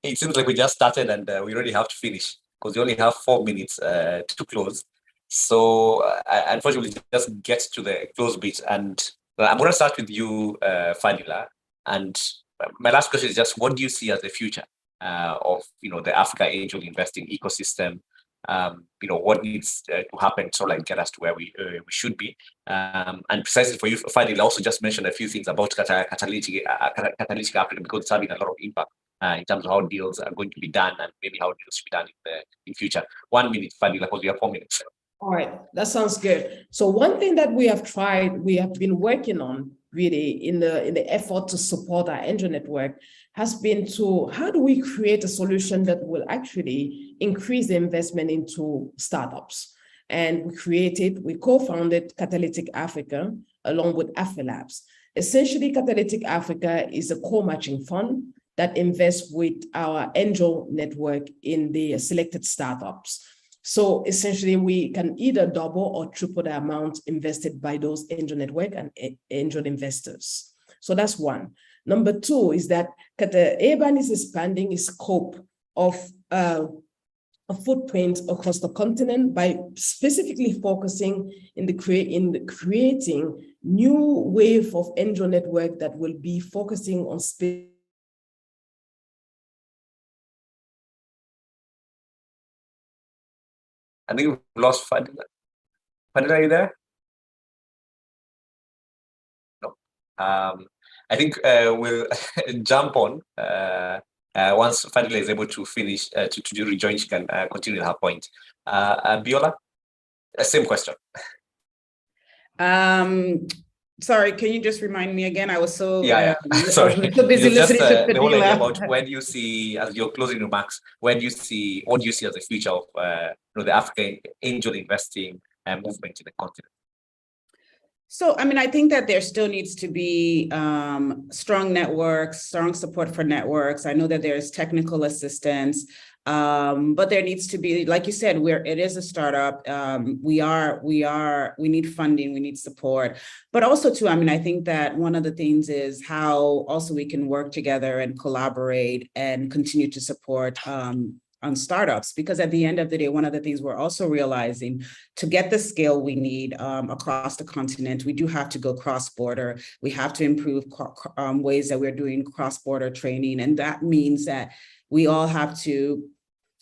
Speaker 3: it seems like we just started and we already have to finish, because we only have 4 minutes to close. So, unfortunately, just get to the close bit. And I'm going to start with you, Fadila. And my last question is just, what do you see as the future of the Africa angel investing ecosystem? What needs to happen to get us to where we should be? And precisely for you, Fadila, also just mentioned a few things about catalytic Africa, because it's having a lot of impact in terms of how deals are going to be done, and maybe how deals should be done in future. 1 minute, Fadila, because we have 4 minutes.
Speaker 4: All right, that sounds good. So one thing that we have been working on really in the effort to support our angel network has been to, how do we create a solution that will actually increase the investment into startups? And we co-founded Catalytic Africa along with AfriLabs. Essentially, Catalytic Africa is a co-matching fund that invests with our angel network in the selected startups. So essentially, we can either double or triple the amount invested by those angel network and angel investors. So that's one. Number 2 is that ABAN is expanding its scope of a footprint across the continent by specifically focusing in creating new wave of angel network that will be focusing on
Speaker 3: I think we've lost Fadila. Fadila, are you there? No. I think we'll jump on once Fadila is able to finish, to rejoin, she can continue her point. Biola, same question.
Speaker 2: Sorry, can you just remind me again? I was so
Speaker 3: sorry.
Speaker 2: So busy listening to
Speaker 3: the whole idea about
Speaker 2: Fadila.
Speaker 3: where do you see, as your closing remarks, what do you see as the future of the African angel investing movement in the continent?
Speaker 2: So, I mean, I think that there still needs to be strong networks, strong support for networks. I know that there's technical assistance, but there needs to be, like you said, it is a startup. We need funding, we need support, but also too, I mean, I think that one of the things is how also we can work together and collaborate and continue to support on startups, because at the end of the day, one of the things we're also realizing, to get the scale we need across the continent, we do have to go cross-border. We have to improve ways that we're doing cross-border training. And that means that we all have to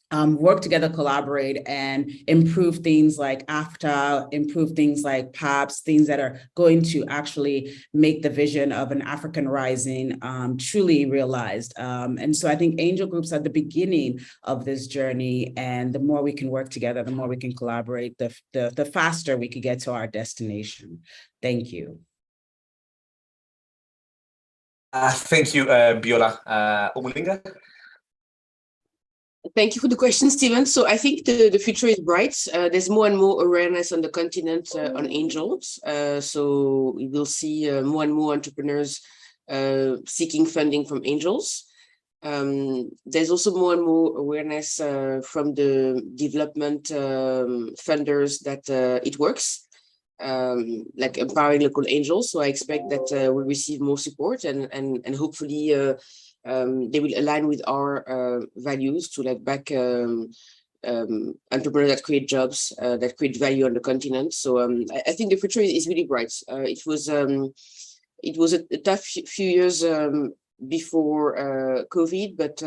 Speaker 2: work together, collaborate, and improve things like AFTA, improve things like PAPS, things that are going to actually make the vision of an African rising truly realized. And so I think angel groups are the beginning of this journey. And the more we can work together, the more we can collaborate, the faster we could get to our destination. Thank you.
Speaker 3: Thank you, Biola. Omulinga?
Speaker 5: Thank you for the question, Stephen. So I think the future is bright. There's more and more awareness on the continent on angels. So we will see more and more entrepreneurs seeking funding from angels. There's also more and more awareness from the development funders that it works, like empowering local angels. So I expect that we'll receive more support and hopefully they will align with our values to like back entrepreneurs that create jobs, that create value on the continent. So I think the future is really bright. It was a tough few years before COVID, but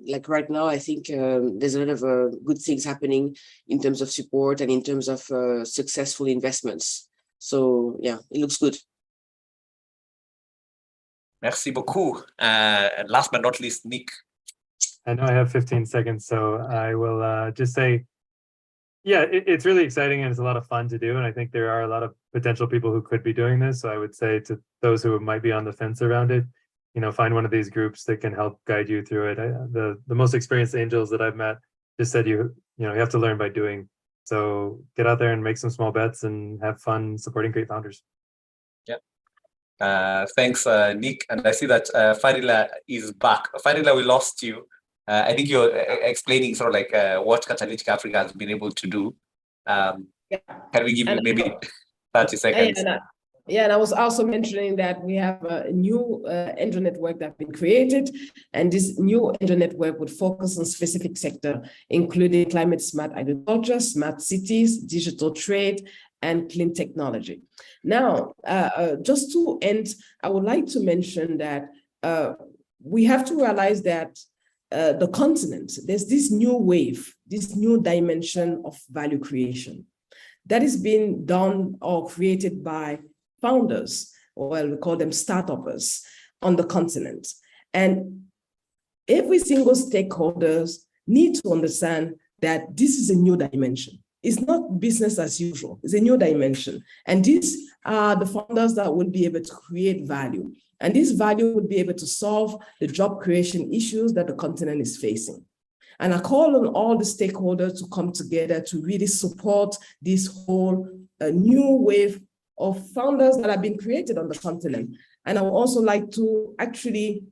Speaker 5: like right now, I think there's a lot of good things happening in terms of support and in terms of successful investments. So yeah, it looks good.
Speaker 3: Merci beaucoup. And last but not least, Nick.
Speaker 6: I know I have 15 seconds, so I will just say, yeah, it's really exciting and it's a lot of fun to do. And I think there are a lot of potential people who could be doing this. So I would say to those who might be on the fence around it, you know, find one of these groups that can help guide you through it. The most experienced angels that I've met just said, you have to learn by doing. So get out there and make some small bets and have fun supporting great founders.
Speaker 3: Thanks, Nick. And I see that Fadila is back. Fadila, we lost you. I think you're explaining sort of like what Catalytic Africa has been able to do. Can we give you maybe 30 seconds?
Speaker 4: And I was also mentioning that we have a new angel network that's been created, and this new angel network would focus on specific sector, including climate smart agriculture, smart cities, digital trade, and clean technology. Now, just to end, I would like to mention that we have to realize that the continent, there's this new wave, this new dimension of value creation that is being done or created by founders, or well, we call them startuppers on the continent. And every single stakeholders need to understand that this is a new dimension. It's not business as usual. It's a new dimension. And these are the founders that will be able to create value. And this value will be able to solve the job creation issues that the continent is facing. And I call on all the stakeholders to come together to really support this whole new wave of founders that have been created on the continent. And I would also like to actually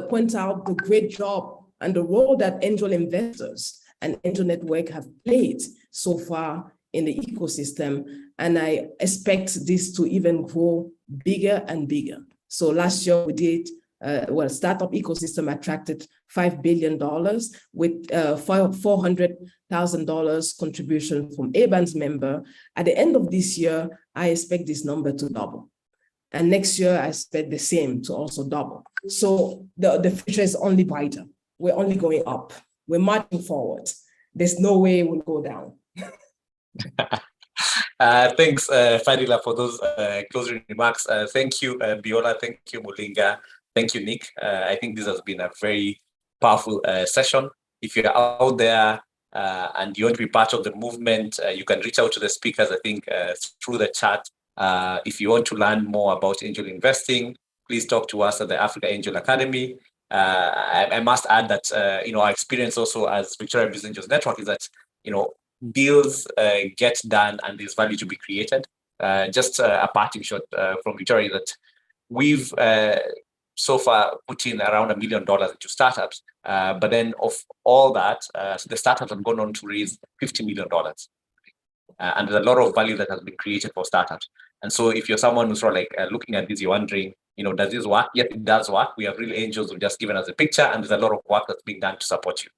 Speaker 4: point out the great job and the role that angel investors and angel network have played so far in the ecosystem. And I expect this to even grow bigger and bigger. So last year we did, startup ecosystem attracted $5 billion with $400,000 contribution from ABAN's member. At the end of this year, I expect this number to double. And next year, I expect the same to also double. So the future is only brighter. We're only going up. We're marching forward. There's no way we'll go down.
Speaker 3: Thanks, Fadila, for those closing remarks. Thank you, Biola. Thank you, Mulinga. Thank you, Nick. I think this has been a very powerful session. If you're out there and you want to be part of the movement, you can reach out to the speakers, I think, through the chat. If you want to learn more about angel investing, please talk to us at the Africa Angel Academy. I must add that, our experience also as Victoria Business Angels Network is that, deals get done and there's value to be created. Just a parting shot from Victoria that we've so far put in around $1 million into startups, but then of all that, so the startups have gone on to raise $50 million. And there's a lot of value that has been created for startups. And so if you're someone who's sort of like looking at this, you're wondering, does this work? Yes, it does work. We have real angels who just given us a picture, and there's a lot of work that's being done to support you.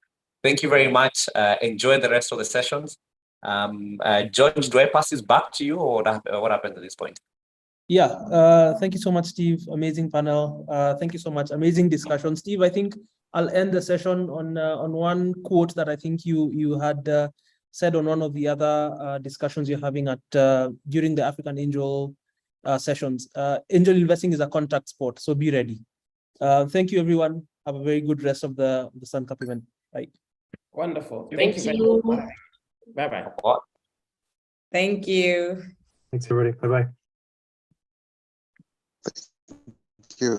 Speaker 3: Thank you very much. Enjoy the rest of the sessions. George, do I pass this back to you, or what happened at this point?
Speaker 1: Yeah, thank you so much, Steve. Amazing panel. Thank you so much. Amazing discussion. Steve, I think I'll end the session on one quote that I think you had said on one of the other discussions you're having at during the African Angel sessions. Angel investing is a contact sport, so be ready. Thank you, everyone. Have a very good rest of the Sun Cup event. Bye.
Speaker 4: Wonderful.
Speaker 5: Thank
Speaker 4: Thank you
Speaker 5: you.
Speaker 4: very much. Bye-bye.
Speaker 2: Thank you.
Speaker 6: Thanks, everybody. Bye-bye.